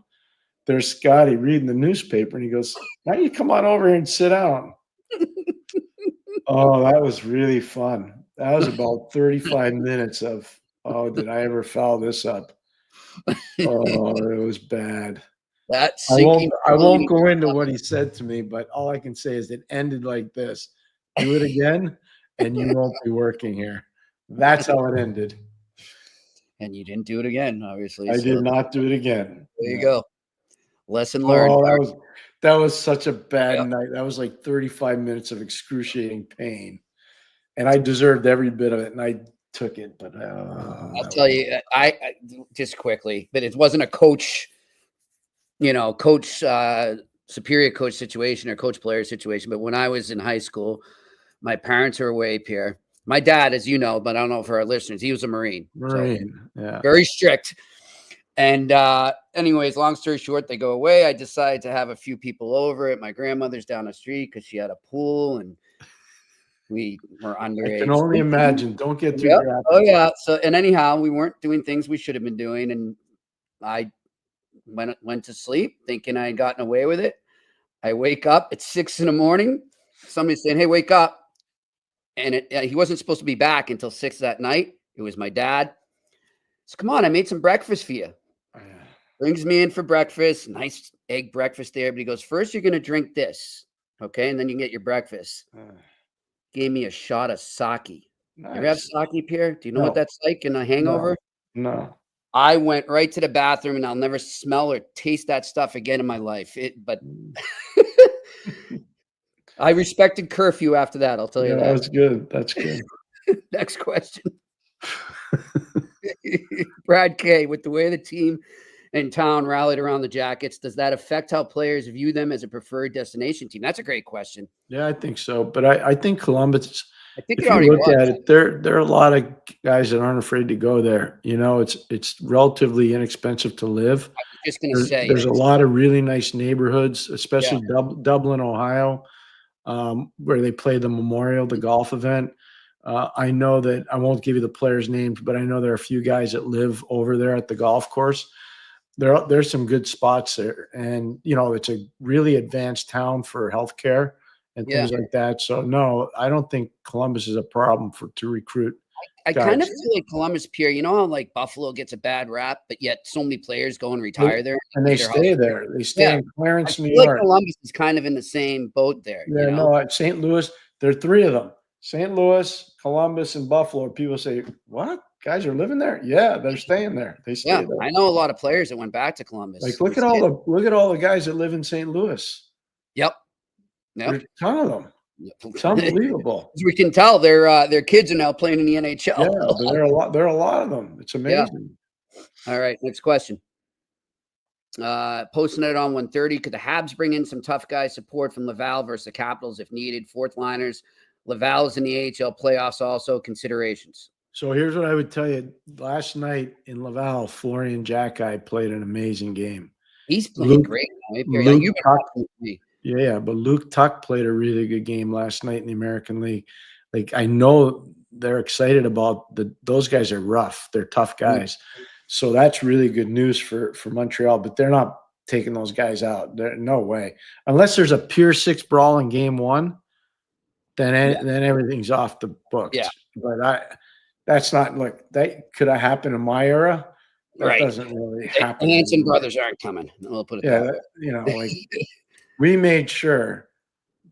there's Scotty reading the newspaper, and he goes, "Why don't you come on over here and sit down?" Oh, that was really fun. That was about 35 minutes of, oh, did I ever foul this up? Oh, it was bad. I won't go into what he said to me, but all I can say is it ended like this. Do it again, and you won't be working here. That's how it ended. And you didn't do it again, obviously. I did not do it again. There you go. Lesson learned. Oh, that was such a bad night. That was like 35 minutes of excruciating pain. And I deserved every bit of it, and I took it. But I'll tell you, I just quickly, but it wasn't a coach, superior coach situation or coach player situation. But when I was in high school, my parents were away, Pierre. My dad, as you know, but I don't know for our listeners, he was a Marine. Yeah. Very strict. And anyways, long story short, they go away. I decided to have a few people over at my grandmother's down the street because she had a pool and we were underage. I can only imagine. Don't get too graphic. Oh, yeah. So, and anyhow, we weren't doing things we should have been doing. And I went to sleep thinking I had gotten away with it. I wake up at 6 a.m. Somebody's saying, "Hey, wake up." And he wasn't supposed to be back until 6 that night. It was my dad. So, "Come on, I made some breakfast for you." Brings me in for breakfast, nice egg breakfast there. But he goes, "First, you're going to drink this, okay? And then you can get your breakfast." Gave me a shot of sake. Nice. You ever have sake, Pierre? Do you know what that's like in a hangover? No. I went right to the bathroom, and I'll never smell or taste that stuff again in my life. But I respected curfew after that, I'll tell you that. That's good. That's good. Next question. Brad K, with the way the team in town rallied around the Jackets, does that affect how players view them as a preferred destination team? That's a great question. Yeah, I think so. But I think Columbus, I think if you look at it, there are a lot of guys that aren't afraid to go there. It's relatively inexpensive to live. I was just going to say. There's a lot of really nice neighborhoods, especially Dublin, Ohio, where they play the Memorial, the golf event. I know that I won't give you the players' names, but I know there are a few guys that live over there at the golf course. There's some good spots there, and it's a really advanced town for healthcare and things like that. So no, I don't think Columbus is a problem to recruit. I kind of feel like Columbus, Pierre. You know how like Buffalo gets a bad rap, but yet so many players go and retire there, and they stay there. They stay in Clarence, New York. Like Columbus is kind of in the same boat there. Yeah, no, at St. Louis, there are three of them: St. Louis, Columbus, and Buffalo. People say, "What? Guys are living there?" Yeah, they're staying there. They stay there. I know a lot of players that went back to Columbus. Like, look at all the guys that live in St. Louis. Yep. There's a ton of them. It's unbelievable. As we can tell, their kids are now playing in the NHL. Yeah, but there are a lot of them. It's amazing. Yeah. All right, next question. Posting it on 1:30. Could the Habs bring in some tough guy support from Laval versus the Capitals if needed? Fourth liners. Laval's in the AHL playoffs also. Considerations. So here's what I would tell you. Last night in Laval, Florian Jacki played an amazing game. He's playing great now. You've been talking to me. Yeah, but Luke Tuck played a really good game last night in the American League. Like, I know they're excited about those guys are rough. They're tough guys. So that's really good news for Montreal, but they're not taking those guys out. No way. Unless there's a pure 6 brawl in game 1, then everything's off the books. Yeah. But that's not like that could have happened in my era. That doesn't really happen. The Hanson brothers aren't coming. We'll put it that way. Like we made sure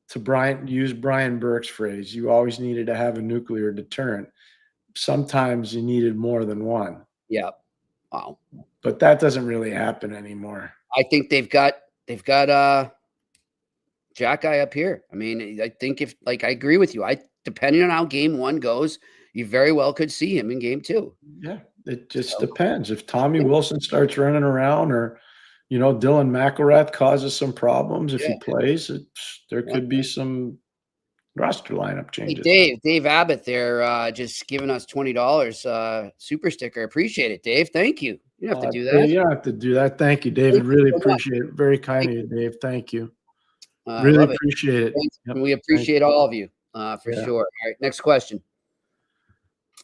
to use Brian Burke's phrase, you always needed to have a nuclear deterrent. Sometimes you needed more than one. Yeah. Wow. But that doesn't really happen anymore. I think they've got Jacki up here. I mean, I think I agree with you. Depending on how game 1 goes, you very well could see him in game 2. Yeah. It just depends. If Tommy Wilson starts running around or, Dylan McElrath causes some problems if he plays, there could be some roster lineup changes. Hey, Dave Abbott there just giving us $20 super sticker. Appreciate it, Dave. Thank you. You don't have to do that. You don't have to do that. Thank you, David. Really appreciate it. Very kind of you, Dave. Thank you. Really appreciate it. Yep. We appreciate all of you for sure. All right, next question.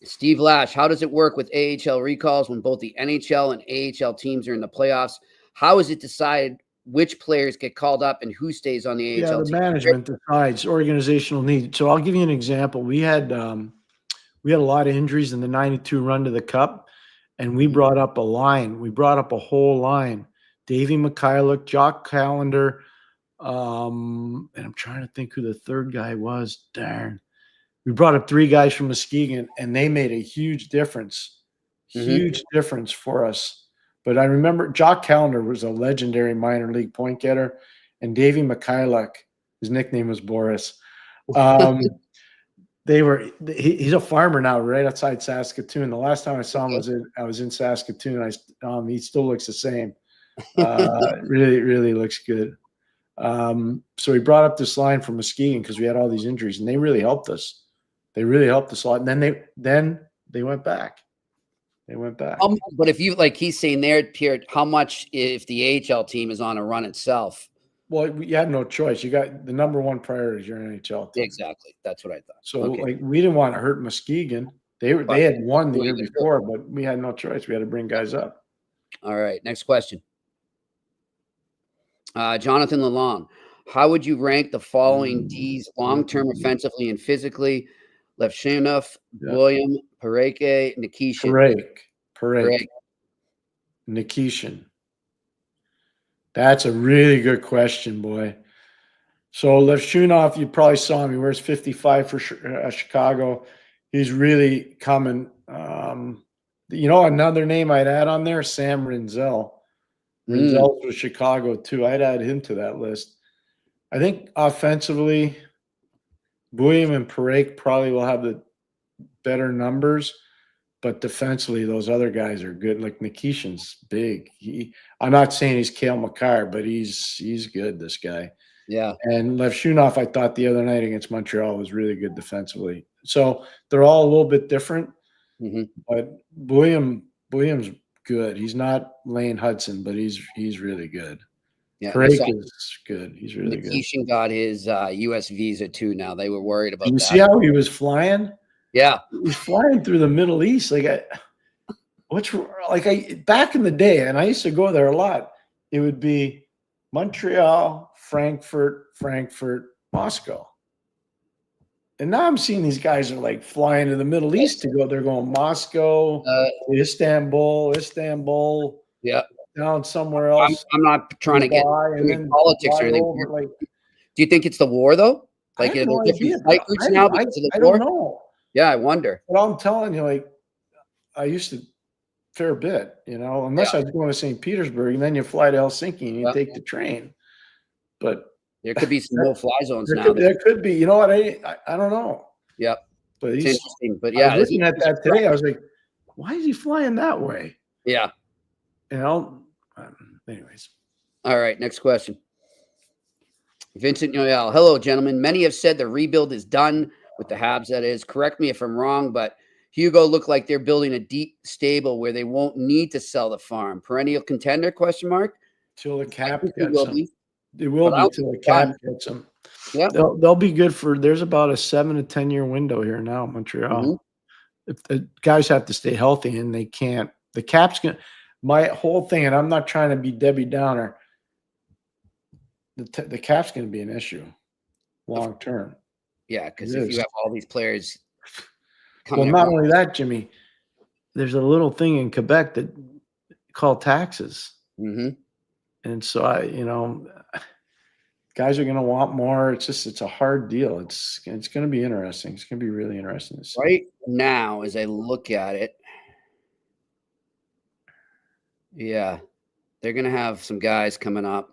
Steve Lash, how does it work with AHL recalls when both the NHL and AHL teams are in the playoffs? How is it decided which players get called up and who stays on the AHL team? Management decides organizational need. So I'll give you an example. We had a lot of injuries in the 92 run to the Cup, and we brought up a line. We brought up a whole line. Davey Mikhailuk, Jock Callender, and I'm trying to think who the third guy was. Darn. We brought up 3 guys from Muskegon, and they made a huge difference. Huge difference for us. But I remember Jock Callender was a legendary minor league point getter, and Davey Mikhailuk, his nickname was Boris. He's a farmer now, right outside Saskatoon. The last time I saw him I was in Saskatoon. He still looks the same. Really, really looks good. So he brought up this line from Muskegon because we had all these injuries, and they really helped us. They really helped us a lot. And then they went back. But if you he's saying there, Pierre, how much if the AHL team is on a run itself? Well, you have no choice. You got the number one priority is your NHL team. Exactly. That's what I thought. So we didn't want to hurt Muskegon. They had won the year before, but we had no choice. We had to bring guys up. All right. Next question. Jonathan Lalonde, how would you rank the following D's long-term offensively and physically? Levshinov, William, Pareke, Nikishin. Pareke. Nikishin. That's a really good question, boy. So Levshinov, you probably saw him. He wears 55 for Chicago. He's really coming. Another name I'd add on there, Sam Rinzel. Rinzel's with Chicago too. I'd add him to that list. I think offensively, William and Pareke probably will have the better numbers, but defensively, those other guys are good. Like Nikishin's big. I'm not saying he's Cale Makar, but he's good, this guy. Yeah. And Levshinov, I thought the other night against Montreal was really good defensively. So they're all a little bit different, but William's good. He's not Lane Hudson, but he's really good. Yeah, Pareke is good. He's really good. Nikishin got his U.S. visa too now. They were worried about that. You see how he was flying? Yeah. He's flying through the Middle East. Back in the day, and I used to go there a lot, it would be Montreal, Frankfurt, Moscow. And now I'm seeing these guys are like flying to the Middle East to go. They're going Moscow, Istanbul, Yeah. down somewhere else. I'm not trying to get politics or anything. Do you think it's the war though? Like, I have no idea. flight routes now because of the I war? don't know. Yeah, I wonder. But I'm telling you, like, I used to fair bit, unless I was going to St. Petersburg, and then you fly to Helsinki and you take the train. But there could be some no-fly zones now. There could be. You know what? I don't know. Yep. But It's interesting. But I was looking at that today. I was like, why is he flying that way? Yeah. Anyways. All right. Next question. Vincent Noel. Hello, gentlemen. Many have said the rebuild is done with the Habs. That is. Correct me if I'm wrong, but Hugo looked like they're building a deep stable where they won't need to sell the farm. Perennial contender? ? Till the cap gets them. It will But be till the cap gets them. Yeah. They'll be good for. There's about a 7 to 10 year window here now, Montreal. Mm-hmm. If the guys have to stay healthy, and they can't. The cap's gonna. My whole thing, and I'm not trying to be Debbie Downer. The cap's going to be an issue long term. Yeah, because if you have all these players Well, not only that, Jimmy, there's a little thing in Quebec that called taxes. Mm-hmm. And so guys are going to want more. It's a hard deal. It's going to be interesting. It's going to be really interesting. Right now, as I look at it, yeah, they're going to have some guys coming up.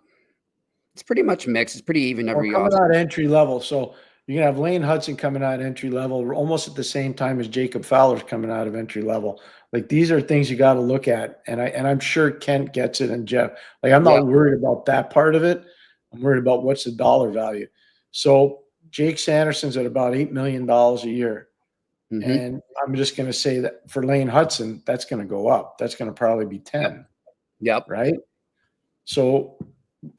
It's pretty much mixed. It's pretty even every year. Coming out entry level. So you're going to have Laine Hudson coming out entry level almost at the same time as Jacob Fowler's coming out of entry level. Like, these are things you got to look at. And I'm sure Kent gets it, and Jeff. Like, I'm not worried about that part of it. I'm worried about what's the dollar value. So Jake Sanderson's at about $8 million a year. Mm-hmm. And I'm just going to say that for Laine Hudson, that's going to go up. That's going to probably be 10. Yep. Right? So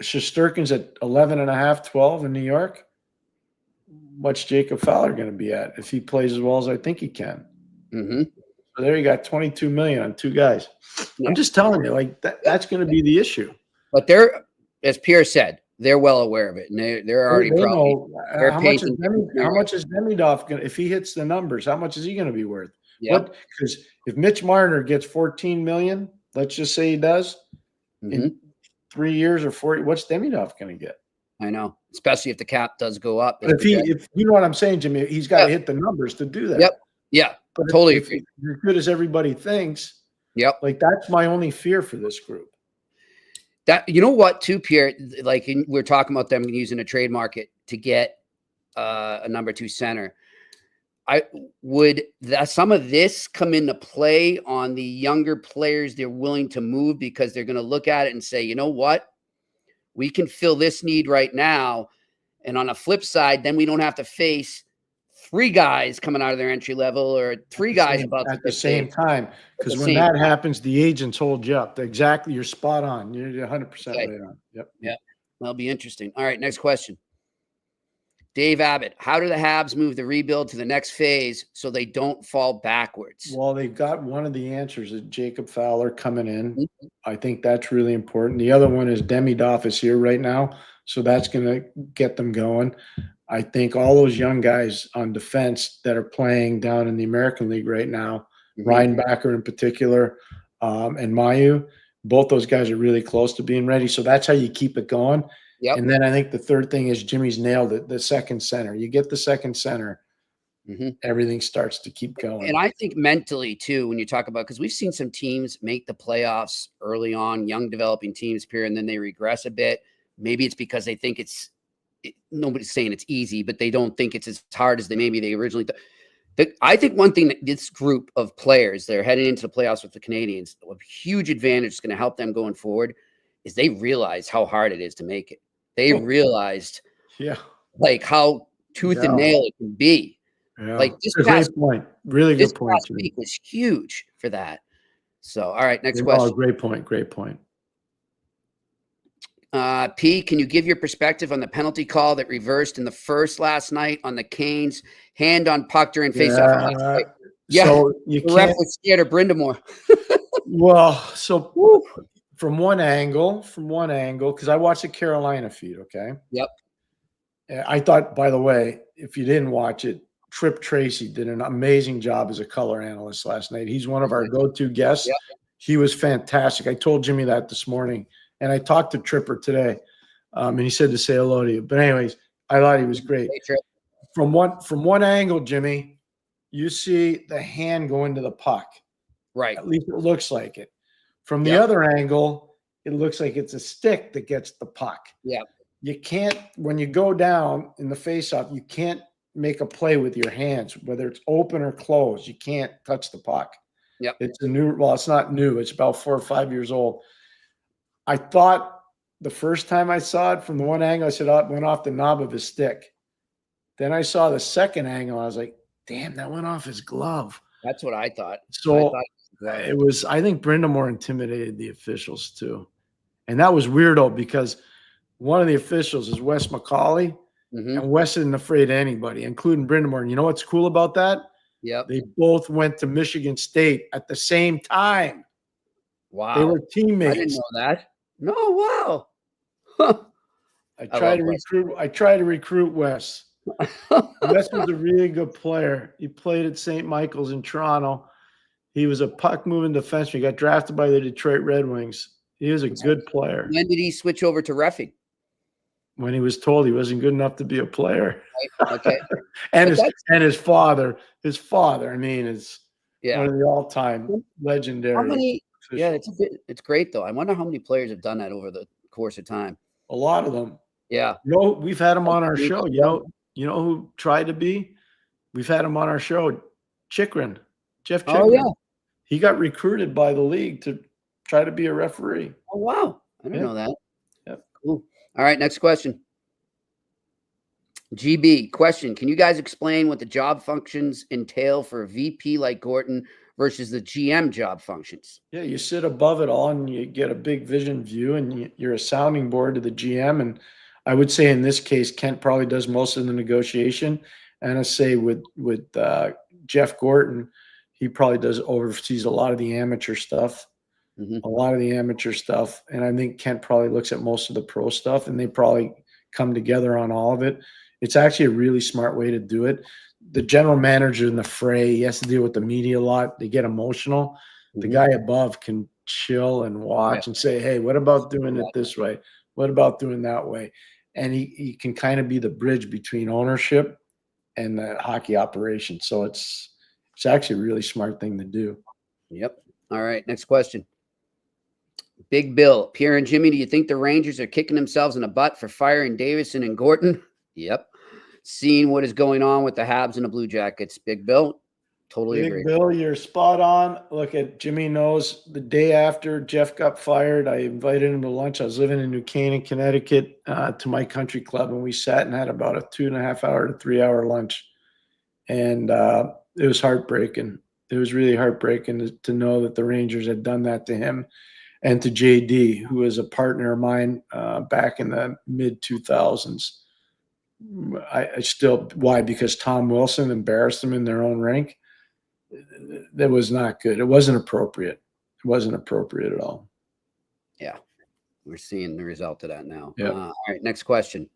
Shesterkin's at 11.5, 12 in New York. What's Jacob Fowler going to be at if he plays as well as I think he can? Mm-hmm. So there you got $22 million on 2 guys. Yeah. I'm just telling you, like, that's going to be the issue. But they're, as Pierre said, they're well aware of it, and they're already probably. How much is Demidov going to, if he hits the numbers? How much is he going to be worth? Yep. Because if Mitch Marner gets $14 million, let's just say he does, in 3 years or 40, what's Demidov going to get? I know, especially if the cap does go up. But if you know what I'm saying, Jimmy, he's got to hit the numbers to do that. Yep. Yeah. But totally agree. If you're good as everybody thinks. Yep. Like, that's my only fear for this group. That, you know what, too, Pierre, like we're talking about them using a trade market to get a number 2 center. Some of this come into play on the younger players they're willing to move, because they're going to look at it and say, you know what, we can fill this need right now. And on a flip side, then we don't have to face 3 guys coming out of their entry level, or 3 guys at the same time. Because when that happens, the agents hold you up. Exactly. You're spot on. You're 100% right on. Yep. Yeah. That'll be interesting. All right. Next question. Dave Abbott, how do the Habs move the rebuild to the next phase so they don't fall backwards? Well, they've got one of the answers is Jacob Fowler coming in. Mm-hmm. I think that's really important. The other one is Demidov is here right now, so that's going to get them going. I think all those young guys on defense that are playing down in the American League right now, Reinbacher in particular, and Mayu, both those guys are really close to being ready. So that's how you keep it going. Yep. And then I think the third thing is Jimmy's nailed it, the second center. You get the second center, everything starts to keep going. And I think mentally, too, when you talk about, because we've seen some teams make the playoffs early on, young developing teams, Pierre, and then they regress a bit. Maybe it's because they think nobody's saying it's easy, but they don't think it's as hard as they originally thought. I think one thing that this group of players that are heading into the playoffs with the Canadiens, a huge advantage is going to help them going forward, is they realize how hard it is to make it. They realized, like, how tooth and nail it can be. Yeah. Like, this great point. Really good point. This past week was huge for that. So, all right, next question. Great point. Great point. P, can you give your perspective on the penalty call that reversed in the first last night on the Canes? Hand on puck during faceoff. Yeah, So you the ref can't. was scared of Brindamore. Well, so from one angle, because I watched the Carolina feed. Okay. Yep. I thought, by the way, if you didn't watch it, Trip Tracy did an amazing job as a color analyst last night. He's one of our go-to guests. Yep. He was fantastic. I told Jimmy that this morning, and I talked to Tripper today, and he said to say hello to you. But anyways, I thought he was great. Hey, Trip. From one angle, Jimmy, you see the hand go into the puck. Right. At least it looks like it. From the Yep. other angle, it looks like it's a stick that gets the puck. Yeah. You can't, when you go down in the faceoff, you can't make a play with your hands, whether it's open or closed. You can't touch the puck. Yep. It's it's not new. It's about 4 or 5 years old. I thought the first time I saw it from the one angle, I said, oh, it went off the knob of his stick. Then I saw the second angle. I was like, damn, that went off his glove. That's what I thought. So I think Brindamore intimidated the officials too. And that was weirdo because one of the officials is Wes McCauley, and Wes isn't afraid of anybody, including Brindamore. And you know what's cool about that? Yep. They both went to Michigan State at the same time. Wow. They were teammates. I didn't know that. No, wow. Huh. I try to recruit Wes. Wes was a really good player. He played at St. Michael's in Toronto. He was a puck-moving defenseman. He got drafted by the Detroit Red Wings. He was a good player. When did he switch over to reffing? When he was told he wasn't good enough to be a player. Right. Okay. and his father, I mean, is one of the all-time legendary. How many? Yeah, it's great though. I wonder how many players have done that over the course of time. A lot of them. Yeah. You know, we've had him on our show. You know who tried to be? We've had him on our show. Jeff Chikrin. Oh yeah. He got recruited by the league to try to be a referee. Oh wow. I didn't know that. Yep. Cool. All right, next question. GB question. Can you guys explain what the job functions entail for a VP like Gorton versus the GM job functions? Yeah, you sit above it all and you get a big vision view, and you're a sounding board to the GM. And I would say in this case, Kent probably does most of the negotiation. And I say with Jeff Gorton, he probably oversees a lot of the amateur stuff. And I think Kent probably looks at most of the pro stuff, and they probably come together on all of it. It's actually a really smart way to do it. The general manager in the fray, he has to deal with the media a lot. They get emotional. The guy above can chill and watch and say, hey, what about doing it this way? What about doing that way? And he can kind of be the bridge between ownership and the hockey operation. So it's actually a really smart thing to do. Yep. All right, next question. Big Bill, Pierre and Jimmy, do you think the Rangers are kicking themselves in the butt for firing Davison and Gorton? Yep. Seeing what is going on with the Habs and the Blue Jackets. Big Bill, totally agree. Big Bill, you're spot on. Look, Jimmy knows the day after Jeff got fired, I invited him to lunch. I was living in New Canaan, Connecticut, to my country club, and we sat and had about a 2.5 hour to 3 hour lunch. And it was heartbreaking. It was really heartbreaking to know that the Rangers had done that to him and to JD, who was a partner of mine back in the mid-2000s. Why? Because Tom Wilson embarrassed them in their own rink. That was not good. It wasn't appropriate. It wasn't appropriate at all. Yeah. We're seeing the result of that now. Yep. All right, next question.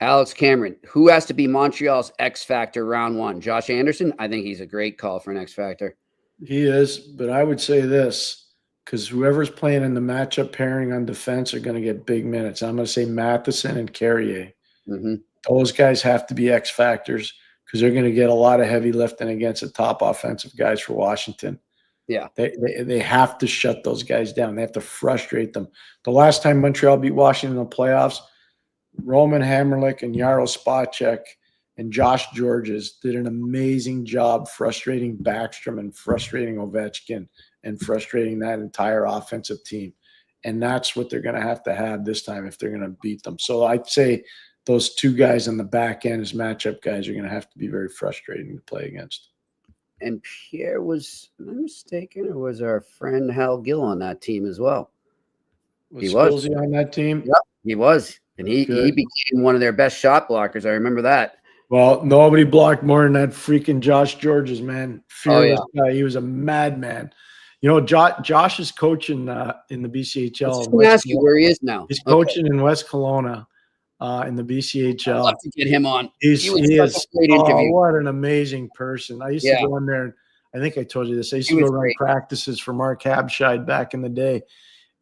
Alex Cameron, who has to be Montreal's X Factor round one? Josh Anderson? I think he's a great call for an X Factor. He is, but I would say this, because whoever's playing in the matchup pairing on defense are going to get big minutes. I'm going to say Matheson and Carrier. Those guys have to be X factors because they're going to get a lot of heavy lifting against the top offensive guys for Washington. Yeah. They have to shut those guys down. They have to frustrate them. The last time Montreal beat Washington in the playoffs, Roman Hamrlik and Jarl Spacek and Josh Georges did an amazing job frustrating Backstrom and frustrating Ovechkin and frustrating that entire offensive team. And that's what they're going to have this time if they're going to beat them. So I'd say those two guys on the back end as matchup guys are going to have to be very frustrating to play against. And Pierre was, am I mistaken, or was our friend Hal Gill on that team as well? He was. Squilzy on that team? Yep, he was. And he became one of their best shot blockers. I remember that. Well, nobody blocked more than that freaking Josh Georges, man. Fearless guy. He was a madman. You know, Josh is coaching in the BCHL. Let me ask you where he is now. He's coaching in West Kelowna in the BCHL. I'd love to get him on. He is a great interview. What an amazing person. I used to go in there. I think I told you this. I used to go run practices for Mark Habscheid back in the day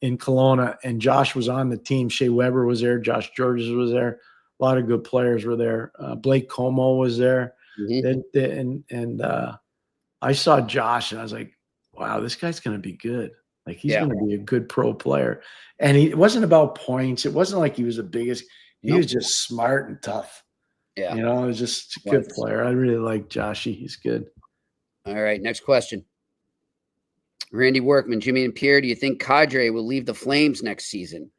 in Kelowna, and Josh was on the team. Shea Weber was there. Josh Georges was there. A lot of good players were there. Blake Como was there. And I saw Josh, and I was like, wow, this guy's going to be good. Like, he's going to be a good pro player. And it wasn't about points. It wasn't like he was the biggest. He was just smart and tough. Yeah. You know, he was just a good player. I really like Joshy. He's good. All right, next question. Randy Workman, Jimmy and Pierre, do you think Kadri will leave the Flames next season?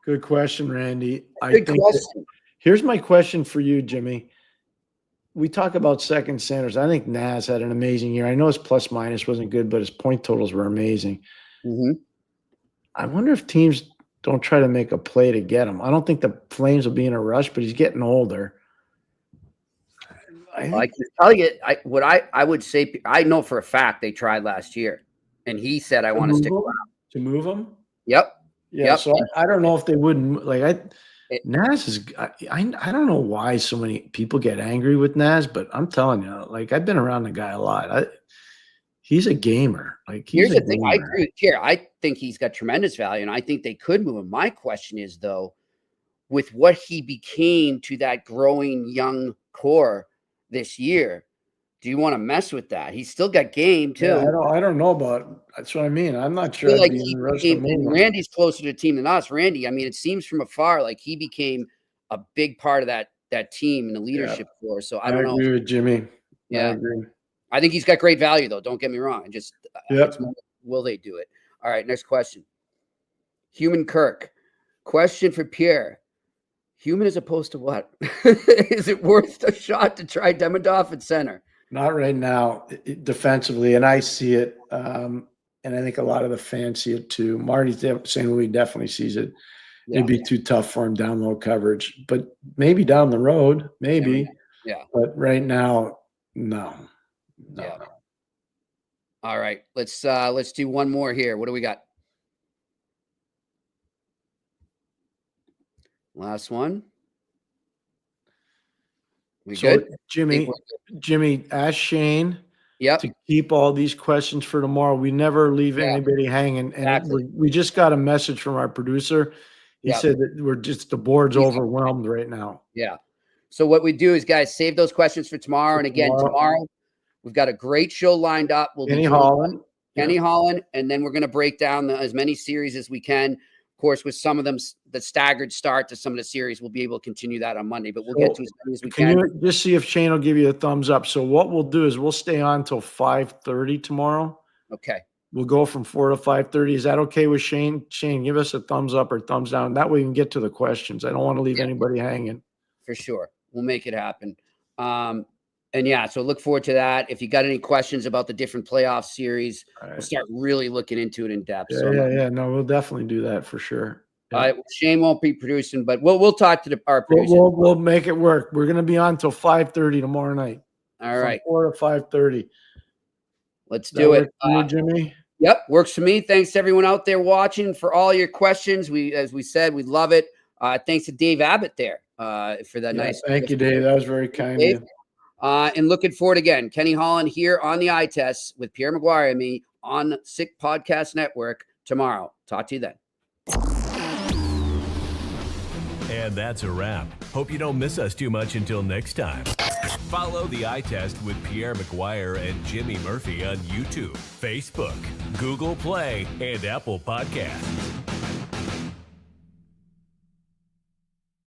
Good question, Randy. Here's my question for you, Jimmy. We talk about second centers. I think Naz had an amazing year. I know his plus minus wasn't good, but his point totals were amazing. I wonder if teams don't try to make a play to get him. I don't think the Flames will be in a rush, but he's getting older. I can tell you what I would say. I know for a fact they tried last year, and he said, "I want to stick around." To move him? Yep. Yeah. So I don't know if they wouldn't Naz is. I don't know why so many people get angry with Naz, but I'm telling you, like, I've been around the guy a lot. He's a gamer. Like, here's the thing. I agree with Pierre. I think he's got tremendous value, and I think they could move him. My question is, though, with what he became to that growing young core this year, do you want to mess with that? He's still got game too. Yeah, I don't know about. That's what I mean. I'm not sure. Like and Randy's closer to the team than us. Randy, I mean, it seems from afar like he became a big part of that team and the leadership core. So I don't know. I agree with Jimmy. Yeah, I agree. I think he's got great value, though. Don't get me wrong. Just will they do it? All right, next question. Human Kirk. Question for Pierre. Human as opposed to what? Is it worth a shot to try Demidov at center? Not right now, defensively, and I see it, and I think a lot of the fans see it too. Marty's St. Louis definitely sees it. Yeah. It'd be too tough for him down low coverage, but maybe down the road, maybe. Yeah. But right now, no. Yeah. All right, let's do one more here. What do we got? Last one. We good? Jimmy, ask Shane to keep all these questions for tomorrow. We never leave anybody hanging. And we just got a message from our producer. He said that the board's overwhelmed right now. Yeah. So what we do is, guys, save those questions for tomorrow. And again, tomorrow we've got a great show lined up. We'll Kenny Holland. Kenny Holland, and then we're going to break down as many series as we can. Of course, with some of them, the staggered start to some of the series, we'll be able to continue that on Monday, but we'll get to as many as we can. You just see if Shane will give you a thumbs up. So what we'll do is we'll stay on till 5:30 tomorrow. Okay. We'll go from 4 to 5:30. Is that okay with Shane? Shane, give us a thumbs up or thumbs down. That way we can get to the questions. I don't want to leave anybody hanging. For sure. We'll make it happen. So look forward to that. If you got any questions about the different playoff series, we'll start really looking into it in depth. No, we'll definitely do that for sure. Yeah. Shane won't be producing, but we'll talk to our producer. We'll make it work. We're going to be on till 5:30 tomorrow night. All right. 4 to 5:30. Let's do it. Jimmy? Yep, works for me. Thanks to everyone out there watching for all your questions. As we said, we love it. Thanks to Dave Abbott there for that nice. Thank you, Dave. That was very kind of you. And looking forward again, Kenny Holland here on the eye test with Pierre McGuire and me on Sick Podcast Network tomorrow. Talk to you then. And that's a wrap. Hope you don't miss us too much until next time. Follow the eye test with Pierre McGuire and Jimmy Murphy on YouTube, Facebook, Google Play, and Apple Podcasts.